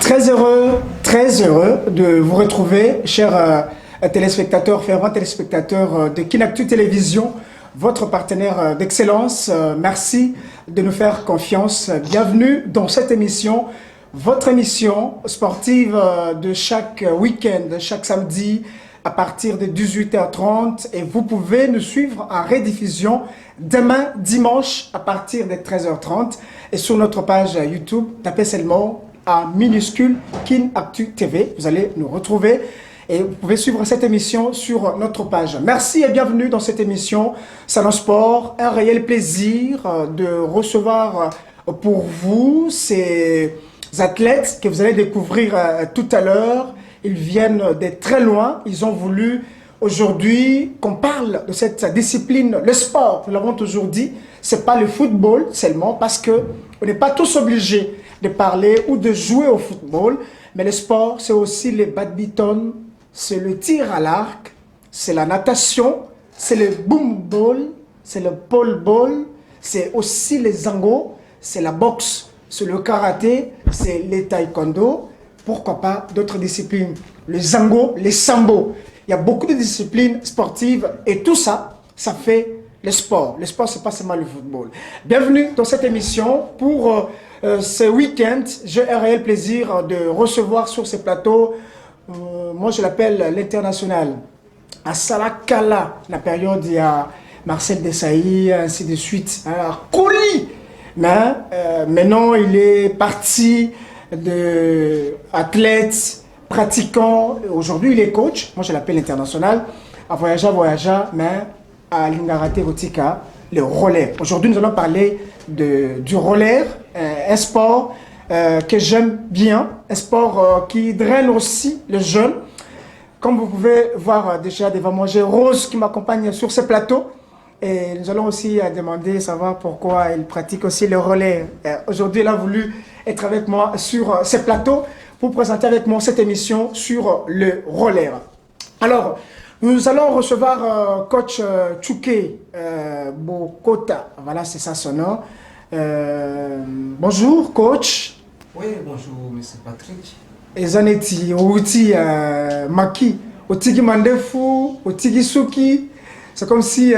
Très heureux de vous retrouver, chers téléspectateurs, fervents téléspectateurs de Kinactu Télévision, votre partenaire d'excellence. Merci de nous faire confiance. Bienvenue dans cette émission, votre émission sportive de chaque week-end, chaque samedi à partir de 18h30. Et vous pouvez nous suivre en rediffusion demain, dimanche, à partir de 13h30. Et sur notre page YouTube, tapez seulement à minuscule Kinactu TV. Vous allez nous retrouver et vous pouvez suivre cette émission sur notre page. Merci et bienvenue dans cette émission Salon Sport. Un réel plaisir de recevoir pour vous ces athlètes que vous allez découvrir tout à l'heure. Ils viennent de très loin. Ils ont voulu aujourd'hui qu'on parle de cette discipline, le sport. Nous l'avons toujours dit, c'est pas le football seulement parce que on n'est pas tous obligés de parler ou de jouer au football, mais le sport, c'est aussi le badminton, c'est le tir à l'arc, c'est la natation, c'est le boom ball, c'est le pole ball, c'est aussi les zango, c'est la boxe, c'est le karaté, c'est le taekwondo, pourquoi pas d'autres disciplines, le zango, les sambo. Il y a beaucoup de disciplines sportives et tout ça, ça fait le sport. Le sport, c'est pas seulement le football. Bienvenue dans cette émission pour ce week-end. J'ai un réel plaisir de recevoir sur ce plateau, moi je l'appelle l'international. À Salakala, la période, il y a Marcel Desailly, ainsi de suite. Alors, Koli, mais maintenant il est parti de athlète, pratiquant. Aujourd'hui il est coach, moi je l'appelle international. À voyager, mais à Lingarate Rotika, le roller. Aujourd'hui nous allons parler du roller, un sport que j'aime bien, un sport qui draine aussi les jeunes. Comme vous pouvez voir déjà devant moi, j'ai Rose qui m'accompagne sur ce plateau. Et nous allons aussi demander, savoir pourquoi il pratique aussi le roller. Aujourd'hui, elle a voulu être avec moi sur ce plateau pour présenter avec moi cette émission sur le roller. Alors, nous allons recevoir coach Tchouké Bokota. Voilà, c'est ça son nom. Bonjour, coach. Oui, bonjour, monsieur Patrick. Et Zaneti, Outi, Maki, Otigi Mandefu, Otigi Suki. C'est comme si,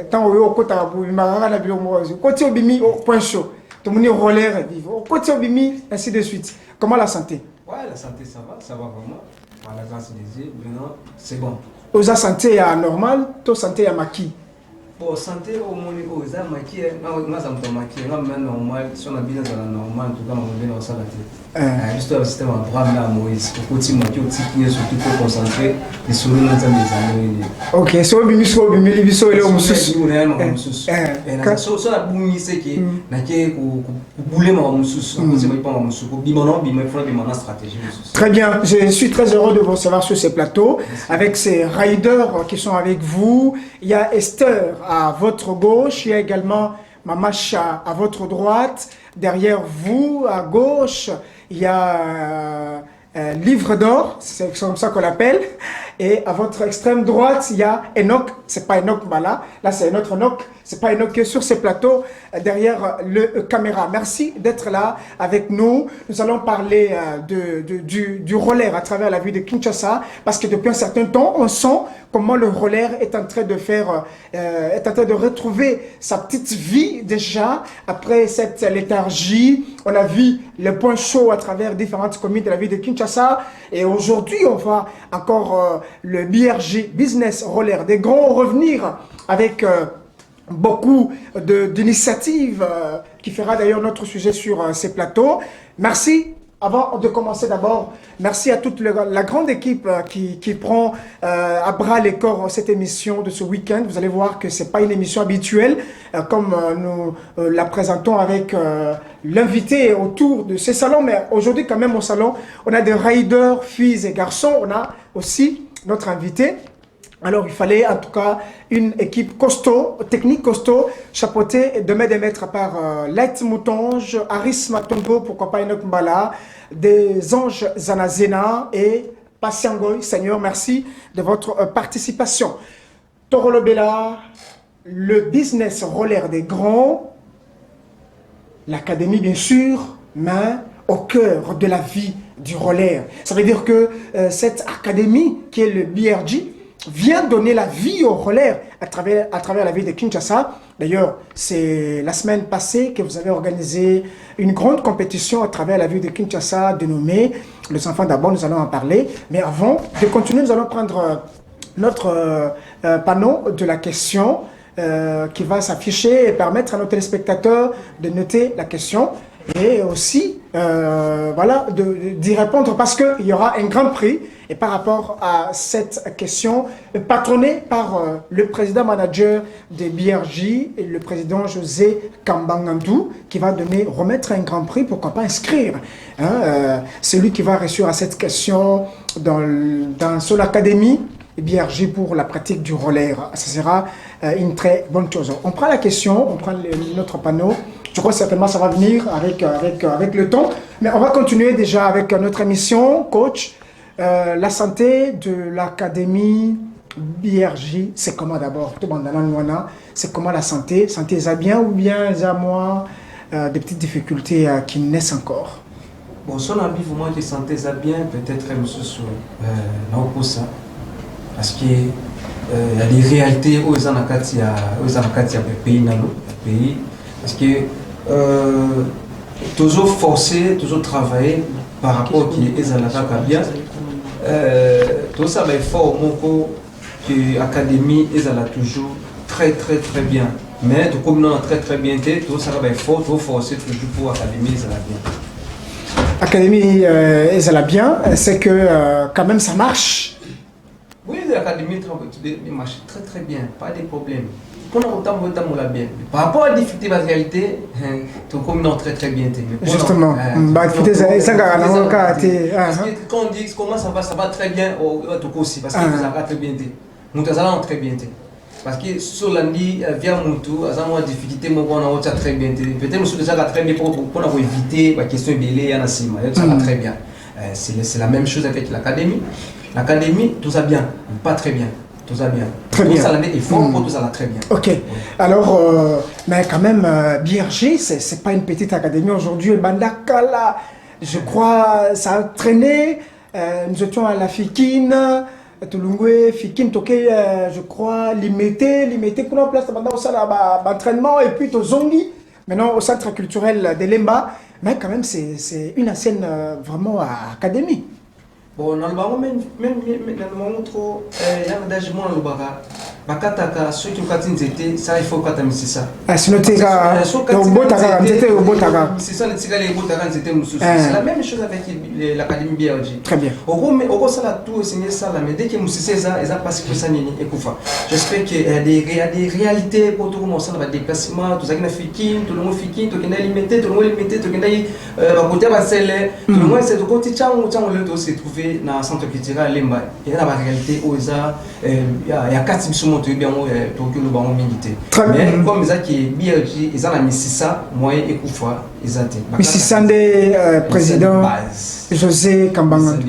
tant au Kota, il m'a regardé la vidéo. Côté Obimi, au point chaud. Tout le monde roller vivre. Côté Obimi, ainsi de suite. Comment la santé? Ouais, la santé, ça va vraiment. Par la grâce des dieux, maintenant, c'est bon. Aux santé à normal, toi santé à Maki. Pour santé, au moins, aux maki, moi, ça me tombe maki, moi, normal, si on a bien dans la normale, tout le temps, on vient dans ça la tête. Juste le système en drame là, Moïse, au côté maki, au petit pied, surtout pour concentrer, et sourire dans les années. Ok, c'est au bimi, c'est au bimi, les bisous, et les homosus. Et la chose, la boumi, c'est que, n'a qu'à bouler ma homosus, c'est pas ma homosus, bimanon, bimanon, stratégie. Très bien, je suis très heureux de vous recevoir sur ces plateaux, avec ces riders qui sont avec vous. Il y a Esther à votre gauche, il y a également Mamacha à votre droite. Derrière vous, à gauche, il y a Livre d'or, c'est comme ça qu'on l'appelle. Et à votre extrême droite, il y a Enoch. C'est pas Enoch Bala, là c'est un autre Enoch. C'est pas Enoch qui est sur ce plateau, derrière le caméra. Merci d'être là avec nous. Nous allons parler du roller à travers la ville de Kinshasa, parce que depuis un certain temps, on sent comment le roller est en train de faire, est en train de retrouver sa petite vie déjà après cette léthargie. On a vu le point chaud à travers différentes communes de la ville de Kinshasa. Et aujourd'hui, on va encore le BRG, Business Roller des Grands, revenir avec beaucoup d'initiatives qui fera d'ailleurs notre sujet sur ces plateaux. Merci. Avant de commencer d'abord, merci à toute la grande équipe qui prend à bras les corps cette émission de ce week-end. Vous allez voir que ce n'est pas une émission habituelle, comme nous la présentons avec l'invité autour de ce salon. Mais aujourd'hui, quand même, au salon, on a des riders, filles et garçons. On a aussi notre invité. Alors, il fallait en tout cas une équipe costaud, technique costaud, chapeautée de main des maîtres par Light Moutonge, Aris Matongo, pourquoi pas Enoch Mbala, des Anges Zanazena et Patiangoy. Seigneur, merci de votre participation. Toro Lobela, le business roller des grands, l'académie bien sûr, mais au cœur de la vie du roller. Ça veut dire que cette académie qui est le BRG vient donner la vie au roller à travers la ville de Kinshasa. D'ailleurs, c'est la semaine passée que vous avez organisé une grande compétition à travers la ville de Kinshasa dénommée Les Enfants d'abord, nous allons en parler. Mais avant de continuer, nous allons prendre notre panneau de la question qui va s'afficher et permettre à nos téléspectateurs de noter la question et aussi voilà, d'y répondre parce qu'il y aura un grand prix. Et par rapport à cette question, patronnée par le président manager de BRJ, et le président José Kambangandou, qui va remettre un grand prix, pourquoi pas inscrire celui qui va réussir à cette question dans son académie BRJ pour la pratique du roller. Ce sera une très bonne chose. On prend la question, on prend notre panneau. Je crois que certainement ça va venir avec le temps. Mais on va continuer déjà avec notre émission, coach. La santé de l'académie BRJ, c'est comment d'abord? C'est comment la santé? Santé, ça bien ou bien ça moins des petites difficultés qui naissent encore? Bon, son avis, vraiment, que santé, ça bien, peut-être, monsieur, ça. Parce qu'il y a des réalités aux Anakatia, pays, parce que toujours forcer, toujours travailler par rapport à qui est à bien. Tout ça va être fort que l'académie est toujours très bien. Mais tout comme nous très bien, tout ça va être fort, tout forcer toujours pour l'académie est bien. Académie est bien, c'est que quand même ça marche. Oui, l'académie marche très bien, pas de problème. Pour autant, bien. Par rapport à la difficulté de la réalité, tout comme nous très bien. Justement, quand on dit comment ça va très bien, tout aussi, parce que vous avez très bien. Nous allons très bien. Parce que sur l'année, via mon tour, nous avons des difficultés, on a très bien. Peut-être que nous avons très bien pour éviter la question de l'élé, ça va très bien. C'est la même chose avec l'académie. L'académie, tout ça bien, pas très bien. Tout ça bien. Très bien. Il faut que tout ça va très bien. Ok. Alors, mais quand même, BRG, c'est pas une petite académie aujourd'hui. Bandakala, je crois, ça a traîné. Nous étions à la Fikine, Tulungwe, Fikine, Toké, je crois, limité, qu'on a place pendant l'entraînement et puis au Zongi, maintenant au centre culturel de Lemba. Mais quand même, c'est une ancienne vraiment académie. Bon, dans le baron, même trop, il y a des gens qui bakataka ceux qui ont été ça il faut que tu ça c'est noté c'est la même chose avec l'académie BRJ. Très bien. Au ça là tout signé ça là mais dès que musicien ça ils a passé pour ça nini ekufa. J'espère qu'il y a des réalités pour tout commencer dans le déplacement tout ça qui na fikin tout le monde fikin tout qui na limité tout le monde limité tout qui na ba côté ba celle tout le monde c'est de côté tchang le doit se trouver dans centre culturel Lemba il y a la réalité où ça il y a quatre bisous bien pour que le baron milité. Mais comme ça qui est BRJ ils ont la Mississa moyen ekufa ils ont Mississande président José Kambangandou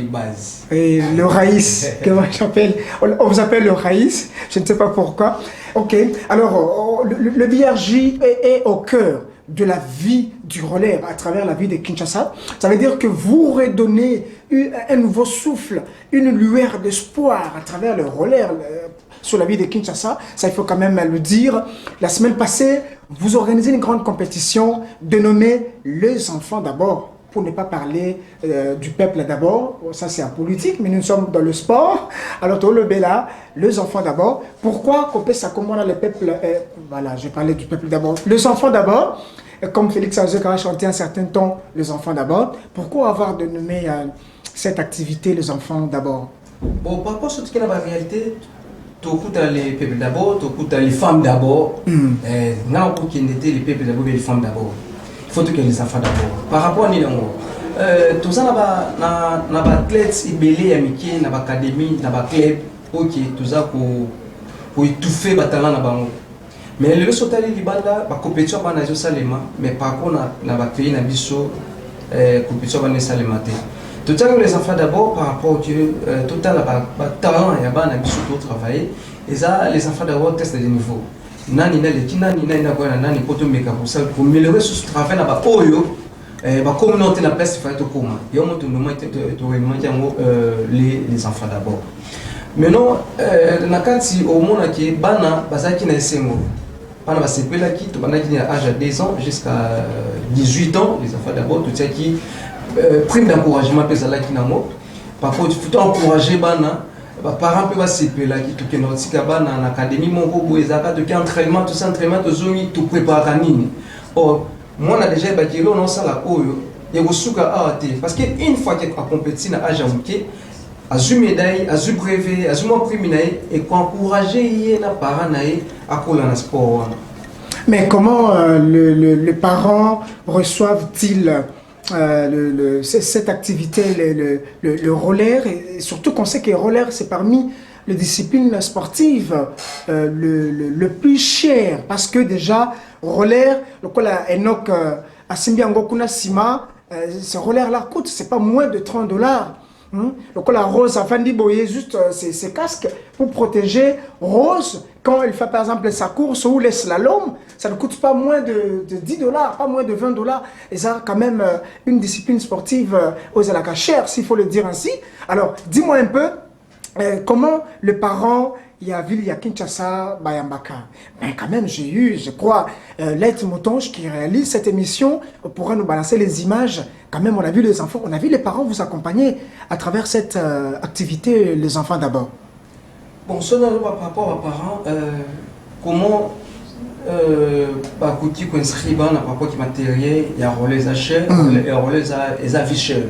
et le Raïs on vous appelle le Raïs, je ne sais pas pourquoi. Ok, alors le BRJ est au cœur de la vie du roller à travers la vie de Kinshasa. Ça veut dire que vous redonnez un nouveau souffle, une lueur d'espoir à travers le roller sur la vie de Kinshasa. Ça, il faut quand même le dire. La semaine passée, vous organisez une grande compétition dénommée Les Enfants d'abord. Pour ne pas parler du peuple d'abord, ça c'est en politique, mais nous sommes dans le sport. Alors, tout le Bella, Les Enfants d'abord. Pourquoi couper ça comme on a le peuple voilà, j'ai parlé du peuple d'abord. Les Enfants d'abord, comme Félix Azek a chanté un certain temps, Les Enfants d'abord. Pourquoi avoir dénommé cette activité Les Enfants d'abord? Bon, par rapport à ce qui est la réalité, tout les peuples d'abord, tout les femmes d'abord. Non, pour qu'il n'était les peuples d'abord et les femmes d'abord. Il faut que les enfants d'abord. Par rapport à Nilango, tout ça, on a athlètes, ibélé, amitié, on a académie, on a club, ok, tout ça pour étouffer le talent. Mais le reste de l'Ibanda, la compétition va naître salement, mais par contre, on a créé une compétition va naître salement. Tout ça, les enfants d'abord, par rapport au tout talent, il y a un biseau travailler, et ça, les enfants d'abord testent des niveaux. Nani na le kinani na ina kwa nani poto meka pour ça pour améliorer ce travail là-bas oyo La communauté n'a pas fait de comment. Il y a les enfants d'abord. Maintenant, au monde qui est bana, bazaki na esengo. Bana basepela qui, to bana qui a âge de 2 ans jusqu'à 18 ans, les enfants d'abord, tout ça qui prime d'encouragement pesala qui na mo. Par contre, il faut encourager bana. Les parents peuvent s'épauler qui tout que notre sikabana en académie mon gros boezaka tout entraînement tout ça entraînement tout zoni tout préparer nini. Or moi on a déjà bakilo non ça la oyo et vous souka AAT parce que une fois que a compétition à Jamouké azu médaille azu brevet azu mon prix et encourager les parents à coller dans sport. Mais comment les parents reçoivent-ils cette activité, le roller, et surtout qu'on sait que le roller, c'est parmi les disciplines sportives le plus cher, parce que déjà, roller, le col Enoch Asimbi Angokuna Sima, ce roller-là coûte, c'est pas moins de $30. Le col Rose Afandi Boye, juste ses casques pour protéger Rose quand elle fait par exemple sa course ou les slaloms, ça ne coûte pas moins de $10, pas moins de $20. Et ça, quand même, une discipline sportive aux Alaka chère, s'il faut le dire ainsi. Alors, dis-moi un peu, comment le parent, il y a Ville, il y a Kinshasa, Bayambaka. Mais quand même, j'ai eu, je crois, Leit Motonge qui réalise cette émission pourra nous balancer les images. Quand même, on a vu les enfants, on a vu les parents vous accompagner à travers cette activité, les enfants d'abord. Bon, ça, par rapport aux parents, comment Bakouti inscrit par rapport au matériel, il y a relais à cher, il y a relais à afficheurs.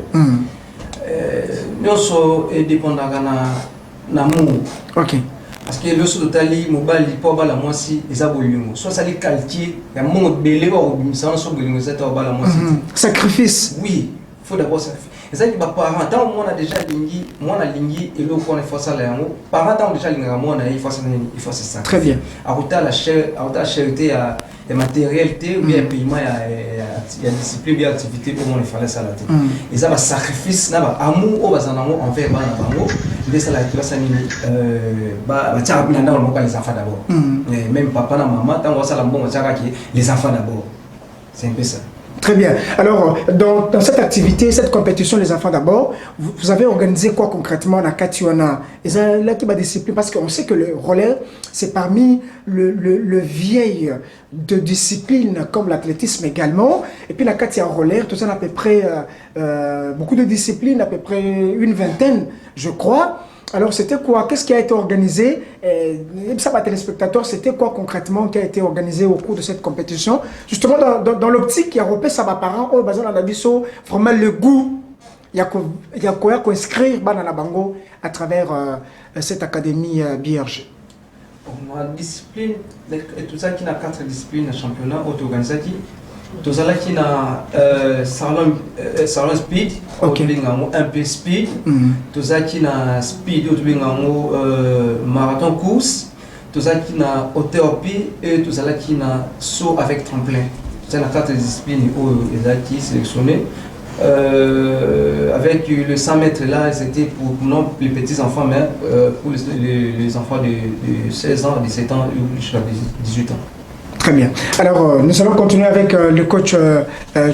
Nous sommes dépendants de l'amour. Ok. Parce que le sous de tali, mobile, pas bala moi si, les aboyons. Soit ça les quartiers, il y a un monde belé ou ça on s'oublie c'est au bala moi sacrifice. Oui, faut d'abord sacrifice. Et ça qui va parents, tant moi on a déjà lingui, moi on a lingui et l'eau qu'on est forcé à l'amour. Parents tant déjà lingui moi on a il faut ça. Très bien. À côté la charité à la matérialité ou bien paiement il y a discipline bien activité pour moi il fallait ça là. Et ça va sacrifice là amour au bazan amour envers bana bango. Mais ça là qui va s'animer tiens dans le monde les enfants d'abord. Même papa et maman tant on va ça là bon les enfants d'abord. C'est un peu ça. Très bien. Alors, dans cette activité, cette compétition, les enfants d'abord, vous avez organisé quoi concrètement dans Katiwana? Et ça, là, qui va discipline, parce qu'on sait que le relais, c'est parmi le vieil de disciplines comme l'athlétisme également. Et puis la Katia relais, tout ça, on a à peu près beaucoup de disciplines, à peu près une vingtaine, je crois. Alors, c'était quoi? Qu'est-ce qui a été organisé? Ça va téléspectateurs, c'était quoi concrètement qui a été organisé au cours de cette compétition? Justement, dans l'optique, il y a repéré ça va parents, oh, bazan na biso, vraiment le goût, il y a quoi inscrire banana bango à travers cette académie BRG. On a discipline, tout ça qui a 4 disciplines championnat auto-organisé. Tout ça qui a salon speed, un peu speed, tout ça qui a speed, marathon course, tout ça qui a hauteur pied et tout ça qui a saut avec tremplin. C'est la 4 disciplines où ils ont sélectionné. Avec le 100 mètres là, c'était pour non les petits enfants, mais pour les enfants de 16 ans, 17 ans jusqu'à 18 ans. Très bien. Alors, nous allons continuer avec le coach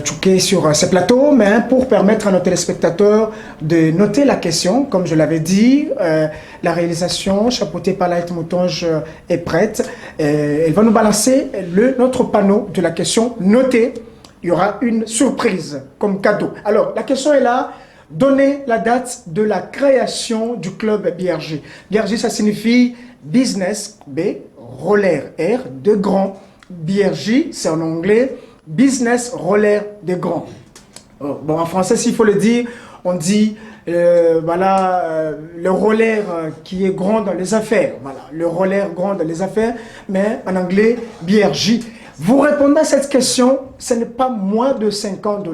Tchouké sur ce plateau, mais pour permettre à nos téléspectateurs de noter la question, comme je l'avais dit, la réalisation chapeautée par Laït Moutonge est prête. Elle va nous balancer notre panneau de la question notée. Il y aura une surprise comme cadeau. Alors, la question est là. Donnez la date de la création du club BRG. BRG, ça signifie Business, B, Roller, R, de grand. BRG, c'est en anglais, Business Roller de grand. Bon, en français, s'il faut le dire, on dit, voilà, le roller qui est grand dans les affaires. Voilà, le roller grand dans les affaires, mais en anglais, BRG. Vous répondez à cette question, ce n'est pas moins de $50.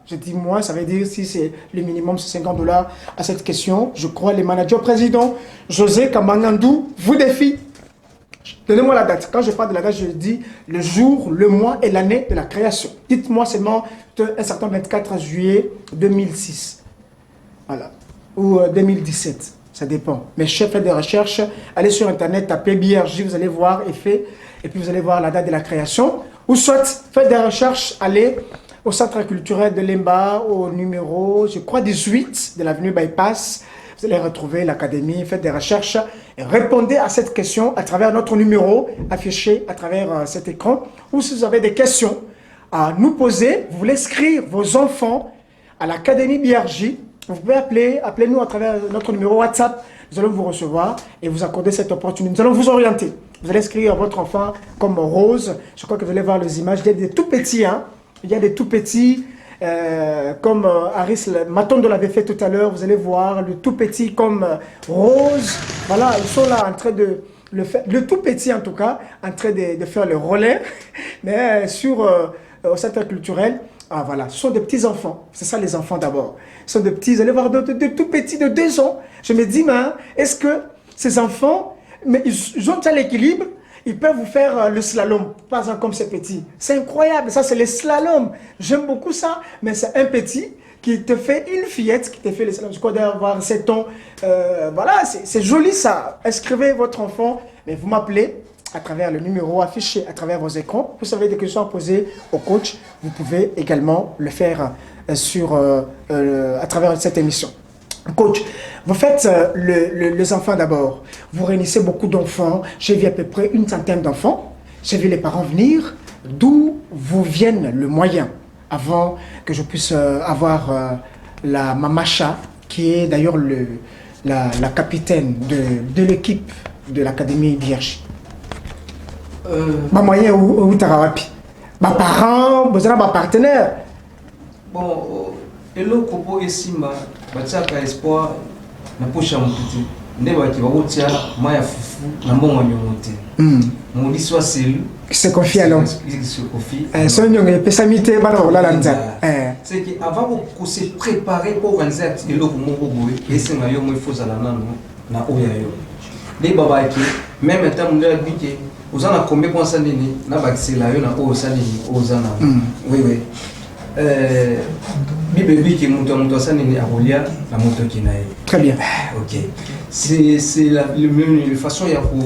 Je dis moins, ça veut dire si c'est le minimum, c'est $50 à cette question. Je crois les managers présidents, José Kamangandou, vous défie. Donnez-moi la date. Quand je parle de la date, je dis le jour, le mois et l'année de la création. Dites-moi seulement un certain 24 juillet 2006. Voilà. Ou 2017. Ça dépend. Mais faites des recherches. Allez sur Internet, tapez BRG, vous allez voir effet. Et puis vous allez voir la date de la création. Ou soit faites des recherches, allez au centre culturel de Lemba, au numéro, je crois, 18 de l'avenue Bypass. Vous allez retrouver l'académie, faites des recherches et répondez à cette question à travers notre numéro affiché à travers cet écran. Ou si vous avez des questions à nous poser, vous voulez inscrire vos enfants à l'académie BRJ, vous pouvez appelez-nous à travers notre numéro WhatsApp. Nous allons vous recevoir et vous accorder cette opportunité. Nous allons vous orienter. Vous allez inscrire votre enfant comme Rose. Je crois que vous allez voir les images. Il y a des tout petits, hein. Il y a des tout petits. Comme Aris Matondo l'avait fait tout à l'heure, vous allez voir le tout petit comme Rose. Voilà, ils sont là en train de le faire, le tout petit en tout cas, en train de faire le relais, mais au centre culturel. Ah voilà, ce sont des petits enfants, c'est ça les enfants d'abord. Ce sont des petits, vous allez voir de tout petits de 2 ans. Je me dis, mais est-ce que ces enfants, mais ils ont déjà l'équilibre? Ils peuvent vous faire le slalom, par exemple comme ces petits. C'est incroyable, ça c'est le slalom. J'aime beaucoup ça, mais c'est un petit qui te fait une fillette qui te fait le slalom. Je crois d'avoir 7 ans. Voilà, c'est joli ça. Inscrivez votre enfant, mais vous m'appelez à travers le numéro affiché à travers vos écrans. Vous savez des questions à poser au coach. Vous pouvez également le faire à travers cette émission. Coach, vous faites les enfants d'abord. Vous réunissez beaucoup d'enfants. J'ai vu à peu près une centaine d'enfants. J'ai vu les parents venir. D'où vous viennent le moyen avant que je puisse avoir la Mamacha, qui est d'ailleurs la capitaine de l'équipe de l'académie BRJ. Moyen ou Tarawapi. Ma parents, vous avez ma partenaire. Bon, et le propos ici, batsaka espoir na pocha mputi ndeba ki bawotia maya fufu na mbongo nyomote mon histoire c'est confié alors c'est confié son nyonge pesamite bana la lanza c'est que avant qu'on se préparer pour organiser le moko boy et c'est nga yo mo faut za la nano na oya yo les baba ki même temps ndela bike ozana combien pour ça nini na bakisela yo na o salini ozana oui Bibi qui monte à Sanini à Rolia, la moto qui n'a. Très bien. Ok. C'est la façon il y a pour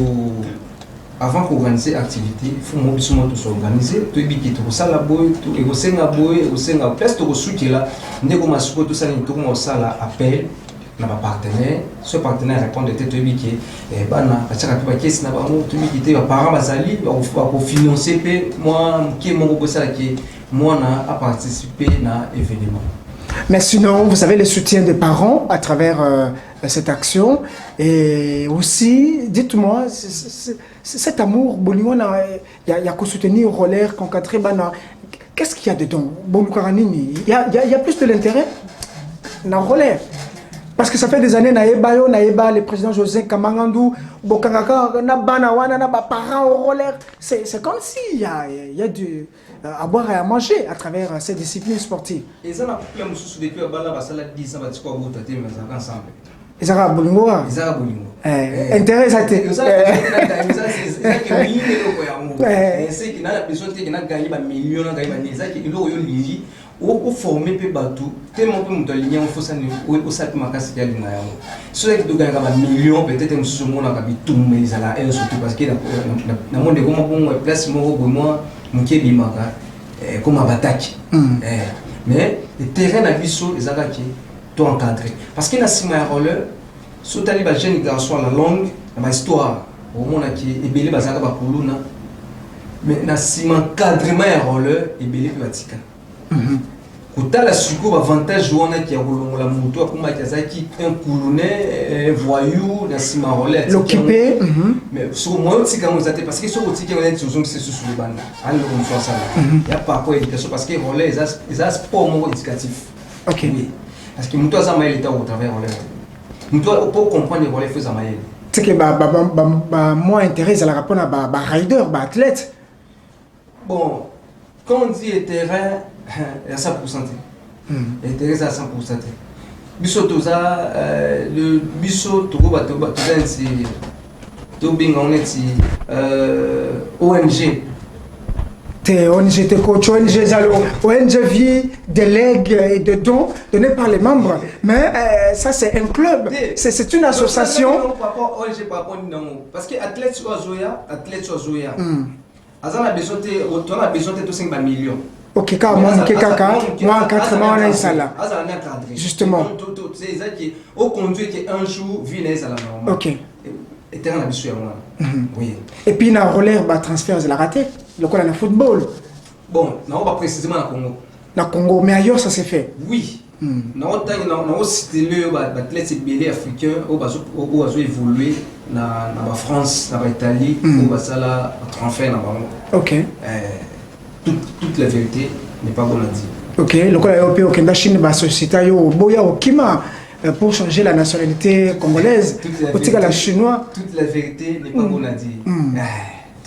avant qu'on organise l'activité, il faut mobilisement tout s'organiser. Tout est bien tout ça la boy, tout et au sein place tout soutien là. N'est comme ça tout ça tout comme ça là appel. Na ba partenaire, ce partenaire répond de tête biqué et bana parce que pas caisse na ba mo tout biqué ba parents bazali pour financer moi qui mon groupe ça qui moi à participer à l'événement. Mais sinon, vous avez le soutien des parents à travers cette action. Et aussi, dites-moi, cet amour, il y a qu'à soutenir Roller, concentrer, qu'est-ce qu'il y a dedans? Il y a plus de l'intérêt dans Roller. Parce que ça fait des années, le président José Kamangandou, parents au Roller. C'est comme s'il y a du à boire et à manger à travers ces disciplines sportives. Et ça, on a depuis ensemble. Ils ont bolingo. Ils ont bolingo. Intérêt ça te. C'est qui n'a besoin de gagner des millions, gagner ou former pe bateau tellement que mon ligne on faut ça au sac makasi ya linga yango ceux qui doivent gagner des millions peut-être nous sommes on a kabi tout mais ça là et surtout parce que na monde comme bon place mo pour moi muke bimaka comme abataki mais le terrain na biso les agaki tout encadré parce que na sima roller so tali ba jeune garçon la longue na histoire au monde qui ebele bazaka ba poluna mais na sima encadrement ya roller ebele pe batika Kutala suko avantage wana qui a la moto comme Kazaki un coulonnet voyou dans sima roulette l'occupé mais sur moi aussi quand vous êtes parce que sur aussi quand on est sur c'est sur le bande alors on fait ça il y a pas quoi éducation parce que roulette ils a sport mon éducatif OK oui parce que moto ça maïl était au travers roulette moto pour comprendre roulette fait ça maïl c'est que moi intéresse à la rapport à rider athlète bon quand on dit terrain à 100%. Intéressé à 100%. Biso toza le biso to ba c'est to binga on est ONG. T'es ONG, t'es coach ONG, ONG vie des legs et de dons donnés par les membres. Mais ça c'est un club, c'est une association. ONG par rapport non parce que athlète sur Zoya. On a besoin de 5 millions. Ok, car moi, moi, 4 mois, on est ça là. Justement. Au conduit qui un jour, vient ça là. Ok. Et t'es un habitué à moi. Oui. Et puis, dans le roller, bah, transfert, c'est la raté. Le coup, dans le football. Bon, non, pas précisément dans le Congo. Dans le Congo, mais ailleurs, ça s'est fait. Oui. Non, on cité le athlète belé africain, on va évoluer dans la France, dans l'Italie, on va ça là transfert dans le Ok. Toute la vérité n'est pas bonne à dire. Ok, le cas européen, ok, la Chine, la société, yo, boya, okima, pour changer la nationalité congolaise, la chinois. Toute la vérité n'est pas bonne à dire.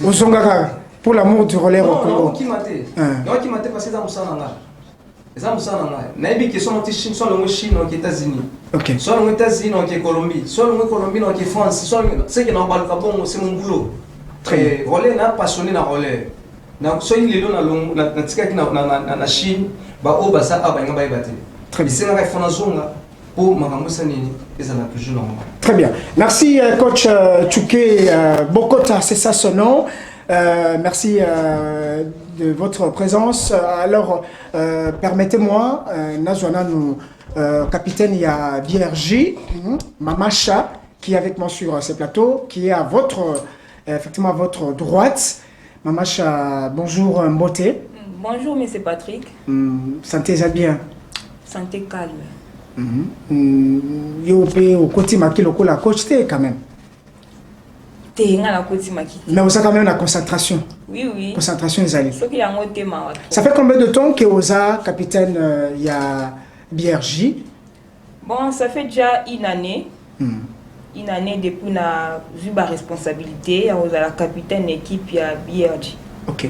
Au Zongara, pour l'amour du relais au Congo. Non, qui m'a dit. Non, qui m'a dit parce que ça me sent là. Ça me sent là. Naïbi qui sont en Chine, soit le Chine, aux États-Unis. Ok. Soit aux États-Unis, aux Colombie. Soit aux Colombie, aux France. Soit ceux qui n'ont pas le Gabon, c'est mon boulot. Très relais, n'a passionné dans relais. Donc, soit il est là dans la Chine, bah, oh, bah, ça, ah, bah, il va y battre. Très bien. C'est la référence pour Maman Sanini, et ça n'a plus de normal. Très bien. Merci, coach Tchouké Bokota, c'est ça son nom. Merci de votre présence. Alors, permettez-moi, Nazwana, nous, capitaine, il y a BRJ, Mamacha, qui est avec moi sur ce plateau, qui est à votre, effectivement, à votre droite. Mamacha, bonjour Mbote. Bonjour Monsieur Patrick. Santé ça bien. Santé calme. Yopé au côté maki le la coach quand même. Mais vous avez quand même la concentration. Oui, oui. Concentration les alliés. Ça fait combien de temps que vous êtes capitaine il y a BRJ? Bon, ça fait déjà une année. Une année depuis que j'ai vu ma responsabilité, vous êtes la capitaine de l'équipe à BRJ. Ok.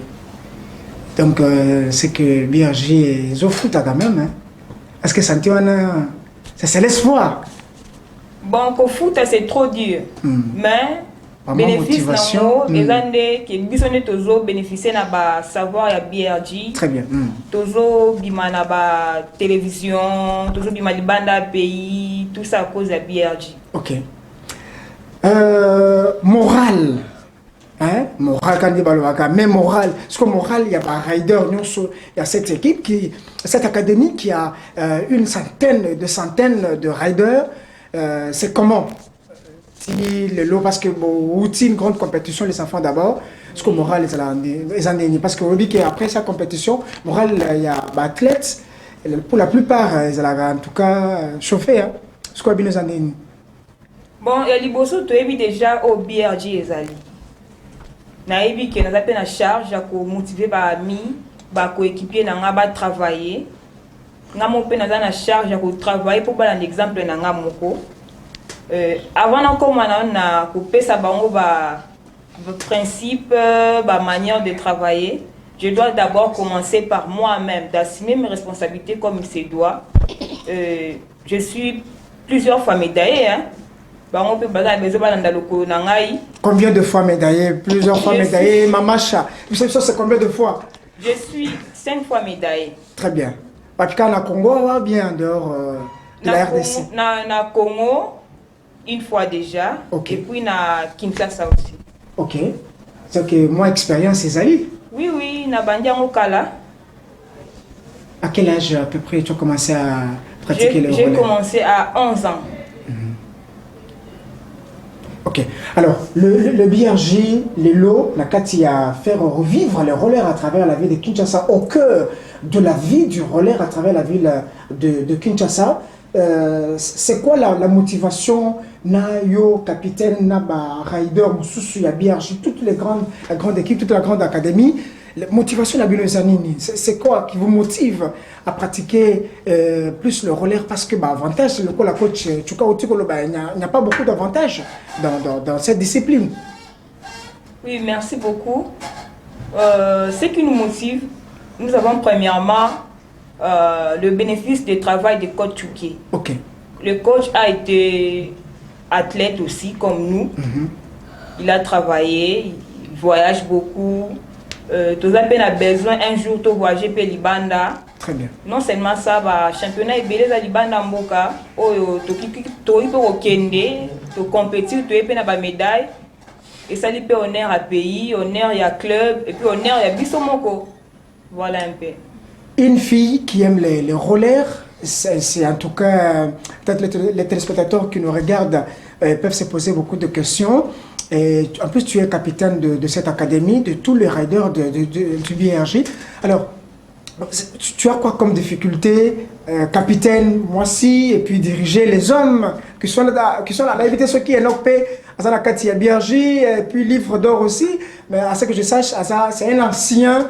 Donc, c'est que BRJ est au foot quand même. Hein? Est-ce que c'est l'espoir? Bon, au foot, c'est trop dur. Mais, bénéfice les années qui bénéficier de savoir à BRJ. Très bien. Toujours bimana ba télévision, toujours bimana banda pays, tout ça à cause de BRJ. Ok. Moral. Hein? Moral quand il mais moral, parce que moral, il y a pas rider, il y a cette équipe cette académie qui a une centaine de riders. C'est comment? Parce que une grande compétition, les enfants d'abord, parce que moral, parce que après sa compétition, moral, il y a athlètes, pour la plupart, ils ont en tout cas chauffé. Hein? Ce qu'on a bien bon, il y a liboso, tu as déjà au BRJ ezali. Na ebi que nous appelle la charge pour motiver ba ami, ba coéquipier na nga ba travailler. Nga mo pe na za na charge pour travailler pour ba un exemple na nga moko. Avant encore na ko pesa bango ba principe, ba manière de travailler. Je dois d'abord commencer par moi-même, d'assumer mes responsabilités comme il se doit. Je suis plusieurs fois médaillée, hein. Combien de fois médaillé? Plusieurs fois médaillé, Mamacha. C'est combien de fois? Je suis 5 fois médaillé. Très bien. Parce que na Congo, bien en dehors de la RDC. Na Congo, une fois déjà. Okay. Et puis na Kinshasa aussi. Ok. C'est que moi, expérience, c'est Zali. Oui, oui, na Bandiango Kala. À quel âge à peu près tu as commencé à pratiquer le relais? J'ai commencé à 11 ans. Ok. Alors, le BRJ, les lots, la CATI a fait revivre les rollers à travers la ville de Kinshasa, au cœur de la vie du roller à travers la ville de Kinshasa. C'est quoi la motivation na yo capitaine na ba rider mususu ya BRJ, toutes les la grande équipe, toute la grande académie? La motivation c'est quoi qui vous motive à pratiquer plus le roller? Parce que avantage, le coach, il n'y a pas beaucoup d'avantages dans cette discipline. Oui, merci beaucoup. Ce qui nous motive, nous avons premièrement le bénéfice du travail de coach Tchouké. Ok. Le coach a été athlète aussi comme nous. Il a travaillé, il voyage beaucoup. Tous a besoin un jour de voyager pour Libanda. Très bien. Non seulement ça, le championnat est belé à Libanda Mboka. Tu peux compétir, tu peux avoir médaille. Et ça lui fait honneur à pays, honneur à club, et puis honneur à Bissomoko. Voilà un peu. Une fille qui aime les rollers, c'est en tout cas, peut-être les téléspectateurs qui nous regardent peuvent se poser beaucoup de questions. Et en plus, tu es capitaine de cette académie, de tous les riders du BRJ. Alors, tu as quoi comme difficulté, capitaine, moi aussi, et puis diriger les hommes qui sont là, éviter ceux qui sont à la BRJ, et puis livre d'or aussi. Mais à ce que je sache, c'est un ancien.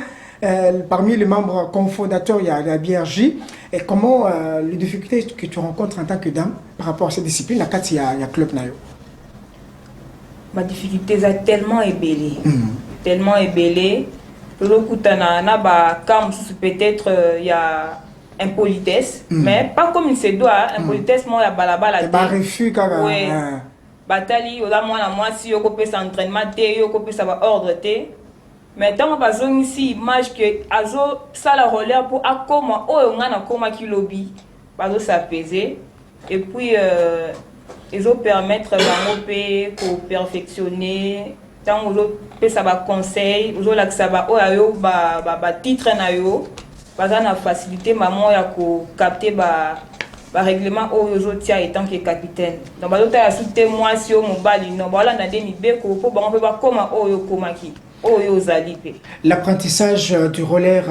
Parmi les membres cofondateurs, il y a la BRJ. Et comment les difficultés que tu rencontres en tant que dame par rapport à cette discipline, il y a Club Nayo? Ma difficulté est tellement ébellée. Tellement ébellée. Peut-être il y a impolitesse, mais pas comme il se doit. Impolitesse, moi, il y a balabala. Il y a refus quand même. Oui. Batali, moi, si on peut s'entraînement, on peut savoir ordre. Mais tant que j'ai ici image que azo ça la roller pour akoma on a koma qui lobby bazo s'apaiser et puis ils ont permettre pour perfectionner tant que ça va conseil ils ont là que ça va ayo ba titre na yo baza na facilité maman ya ko capter ba règlement aux autres étant que capitaine donc bazo ta souté moi si au mobali non voilà na demi beko pour ba on peut pas comment oyo koma qui. L'apprentissage du roller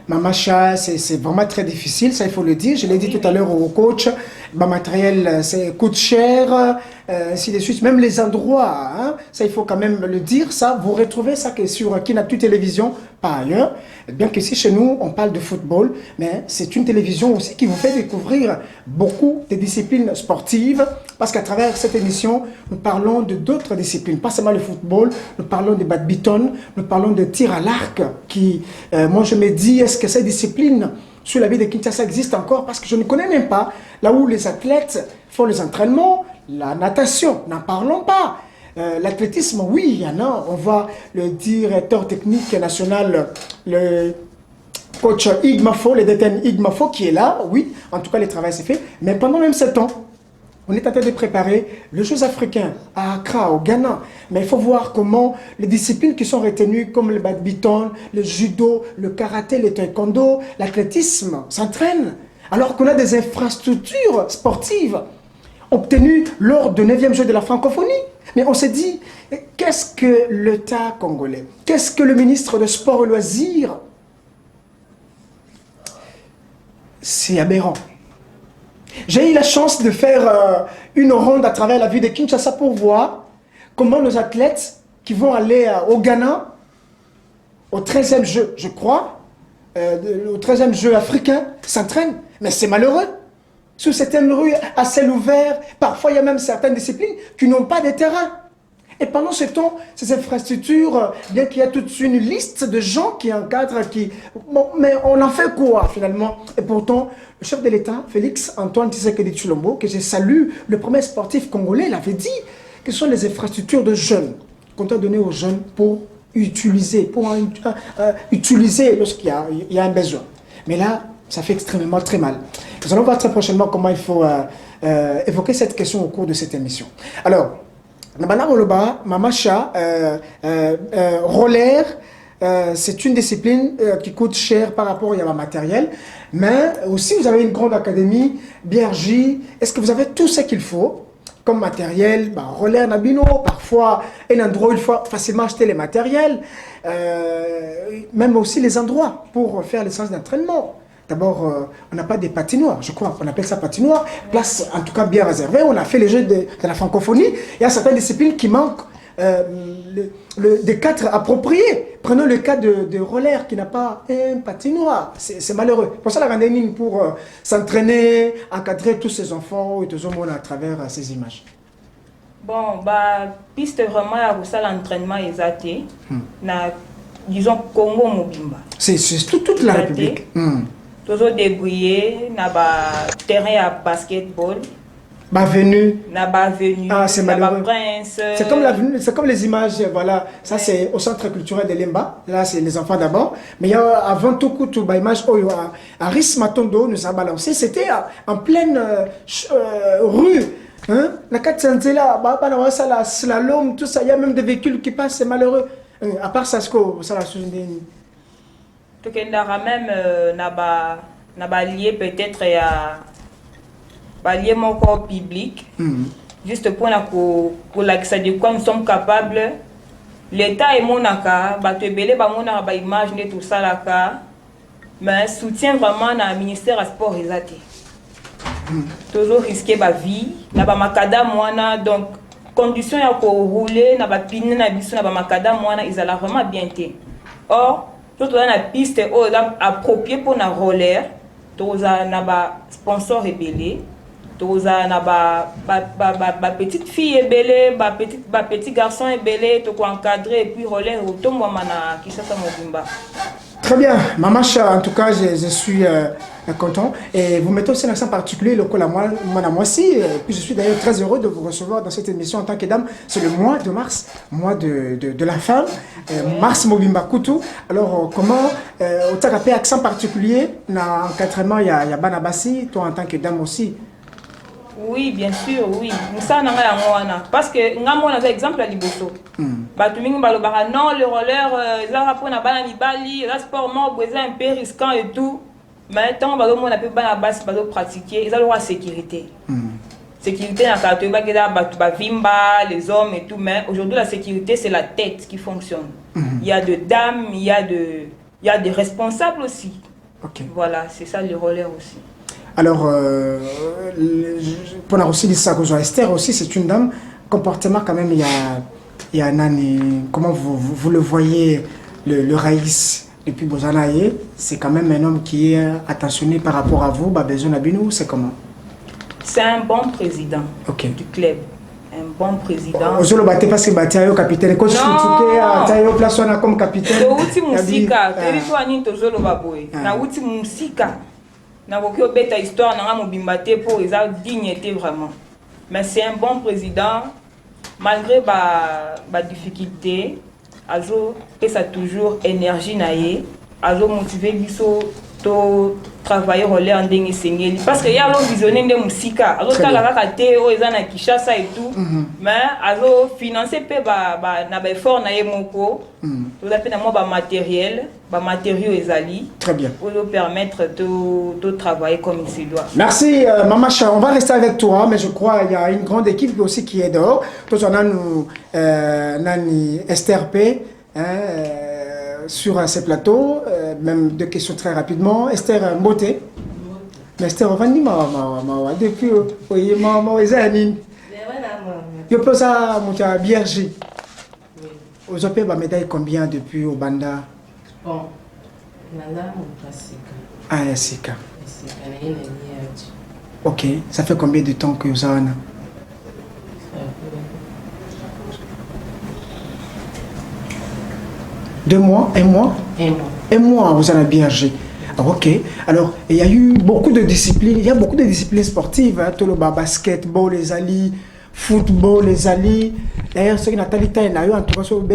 Mamacha, c'est vraiment très difficile, ça il faut le dire. Je l'ai dit tout à l'heure au coach, le matériel coûte cher, ainsi de suite. Même les endroits, hein, ça il faut quand même le dire. Ça, vous retrouvez ça que sur Kinactu Télévision, pas ailleurs. Bien que si chez nous, on parle de football, mais c'est une télévision aussi qui vous fait découvrir beaucoup de disciplines sportives. Parce qu'à travers cette émission, nous parlons de d'autres disciplines, pas seulement le football, nous parlons de badminton, nous parlons de tir à l'arc, qui, moi je me dis, est-ce que cette discipline sur la ville de Kinshasa existe encore? Parce que je ne connais même pas là où les athlètes font les entraînements, la natation, n'en parlons pas. L'athlétisme, oui, il y en a, on voit le directeur technique national, le coach Igmafo, le DTN Igmafo qui est là, oui, en tout cas le travail s'est fait, mais pendant même 7 ans, on est en train de préparer les Jeux africains à Accra, au Ghana. Mais il faut voir comment les disciplines qui sont retenues, comme le badminton, le judo, le karaté, le taekwondo, l'athlétisme, s'entraînent. Alors qu'on a des infrastructures sportives obtenues lors du 9e Jeu de la francophonie. Mais on s'est dit, qu'est-ce que l'État congolais? Qu'est-ce que le ministre de Sport et Loisirs? C'est aberrant. J'ai eu la chance de faire une ronde à travers la ville de Kinshasa pour voir comment nos athlètes qui vont aller au Ghana, au 13e jeu, je crois, au 13e jeu africain, s'entraînent. Mais c'est malheureux. Sur certaines rues à ciel ouvert, parfois il y a même certaines disciplines qui n'ont pas de terrain. Et pendant ce temps, ces infrastructures, bien qu'il y ait toute une liste de gens qui encadrent, bon, mais on en fait quoi finalement? Et pourtant, le chef de l'État, Félix Antoine Tshisekedi Tshilombo, que je salue, le premier sportif congolais, il avait dit que ce sont les infrastructures de jeunes qu'on doit donner aux jeunes pour utiliser lorsqu'il y a un besoin. Mais là, ça fait extrêmement très mal. Nous allons voir très prochainement comment il faut évoquer cette question au cours de cette émission. Alors, Mamacha, roller, c'est une discipline qui coûte cher par rapport au matériel, mais aussi vous avez une grande académie, BRJ. Est-ce que vous avez tout ce qu'il faut comme matériel? Roller Nabino, parfois un endroit où il faut facilement acheter les matériels, même aussi les endroits pour faire les séances d'entraînement. D'abord, on n'a pas des patinoires, je crois, on appelle ça patinoire, place en tout cas bien réservée. On a fait les jeux de la francophonie. Il y a certaines disciplines qui manquent des cadres appropriés. Prenons le cas de roller qui n'a pas un patinoire. C'est malheureux. Pour ça, la randonnée pour s'entraîner, encadrer tous ces enfants et tous les monde à travers ces images. Bon, piste vraiment à l'entraînement exacté. Disons Congo Mobimba. C'est toute la République. Toujours débrouillé, na terrain à basketball. Venu. Ah, c'est malheureux. Prince. C'est comme les images, voilà. Ça, c'est au centre culturel de Lemba. Là, c'est les enfants d'abord. Mais il y a avant tout, image à Ris Matondo, nous a balancé. C'était en pleine rue. Hein? La 4 là, la slalom, tout ça. Il y a même des véhicules qui passent, c'est malheureux. À part Sasko, ça la Donc il y a même n'a lié peut-être à lié mon corps public. Juste pour ça de quoi nous sommes capables. L'État est mon aka, te belé ba mon aka image de tout ça là mais soutient vraiment dans le ministère des Sports et Zate. Toujours risquer ma vie, na ba makada moana donc condition ya ko rouler na ba pine na biso na ba makada moana ils allaient vraiment bien té. Or tout dans la piste appropriée pour na roller, tout na ba sponsor rebellé. Toza na ba petite fille est belé, ba petit garçon est belé, to ko encadrer et puis roller auto moi mana qui ça mobimba. Très bien, Mamacha, en tout cas, je suis content. Et vous mettez aussi un accent particulier, le col à moi aussi. Puis je suis d'ailleurs très heureux de vous recevoir dans cette émission en tant que dame. C'est le mois de mars, mois de la femme, mars Mobimba Koutou. Alors, comment, au Takapé, accent particulier, dans l'encadrement, il y a Banabassi, toi en tant que dame aussi. Oui, bien sûr, oui. Parce que nous avons un exemple à Liboso. Non, le roller, le sport mort, un peu risquant et tout. Mais tant que on a pu pratiquer, ils ont la sécurité. Sécurité, les hommes et tout. Mais aujourd'hui, la sécurité, c'est la tête qui fonctionne. Il y a des dames, il y a des responsables aussi. Okay. Voilà, c'est ça le roller aussi. Alors, pour aussi dire ça, Esther aussi, c'est une dame. Comportement, quand même, il y a un année. Comment vous le voyez, le Raïs, depuis Bozanaye, c'est quand même un homme qui est attentionné par rapport à vous. Besoin d'Abinou, c'est comment? C'est un bon président du club. Un bon président. Vous le battez parce que battez au capitaine. Quand je suis au place comme capitaine. Beta histoire pour les dignité vraiment. Mais c'est un bon président malgré ma difficulté. Azo ça toujours énergie naie. Azo motivé biso to travailler relais en dengue sengeli parce que y a l'on visionner de musique. Azo tala kate o ezana Kinshasa et tout. Mais azo financer pe na ba effort na yemoko. Tout à fait moi matériel. Matériaux ezali. Très bien. Pour nous permettre de travailler comme il se doit. Merci Mamacha, on va rester avec toi, mais je crois qu'il y a une grande équipe aussi qui est dehors. Tous on a nous Nani Esther P sur ces plateaux, même deux questions très rapidement. Esther Mbote. Mais Esther, on va dire depuis oui maman ezani. Je peux ça monter Biergi. Vous avez ma médaille combien depuis au Banda? Bon, Nana Sika. Ah, Sika. Ok, ça fait combien de temps que vous avez? 2 mois? 1 mois? 1 mois. 1 mois, vous en avez bien agi. Ah, ok. Alors, il y a eu beaucoup de disciplines. Il y a beaucoup de disciplines sportives. Hein, tout le basketball, les alliés, football, les alliés. D'ailleurs, ceux qui n'ont pas eu en tout cas sur le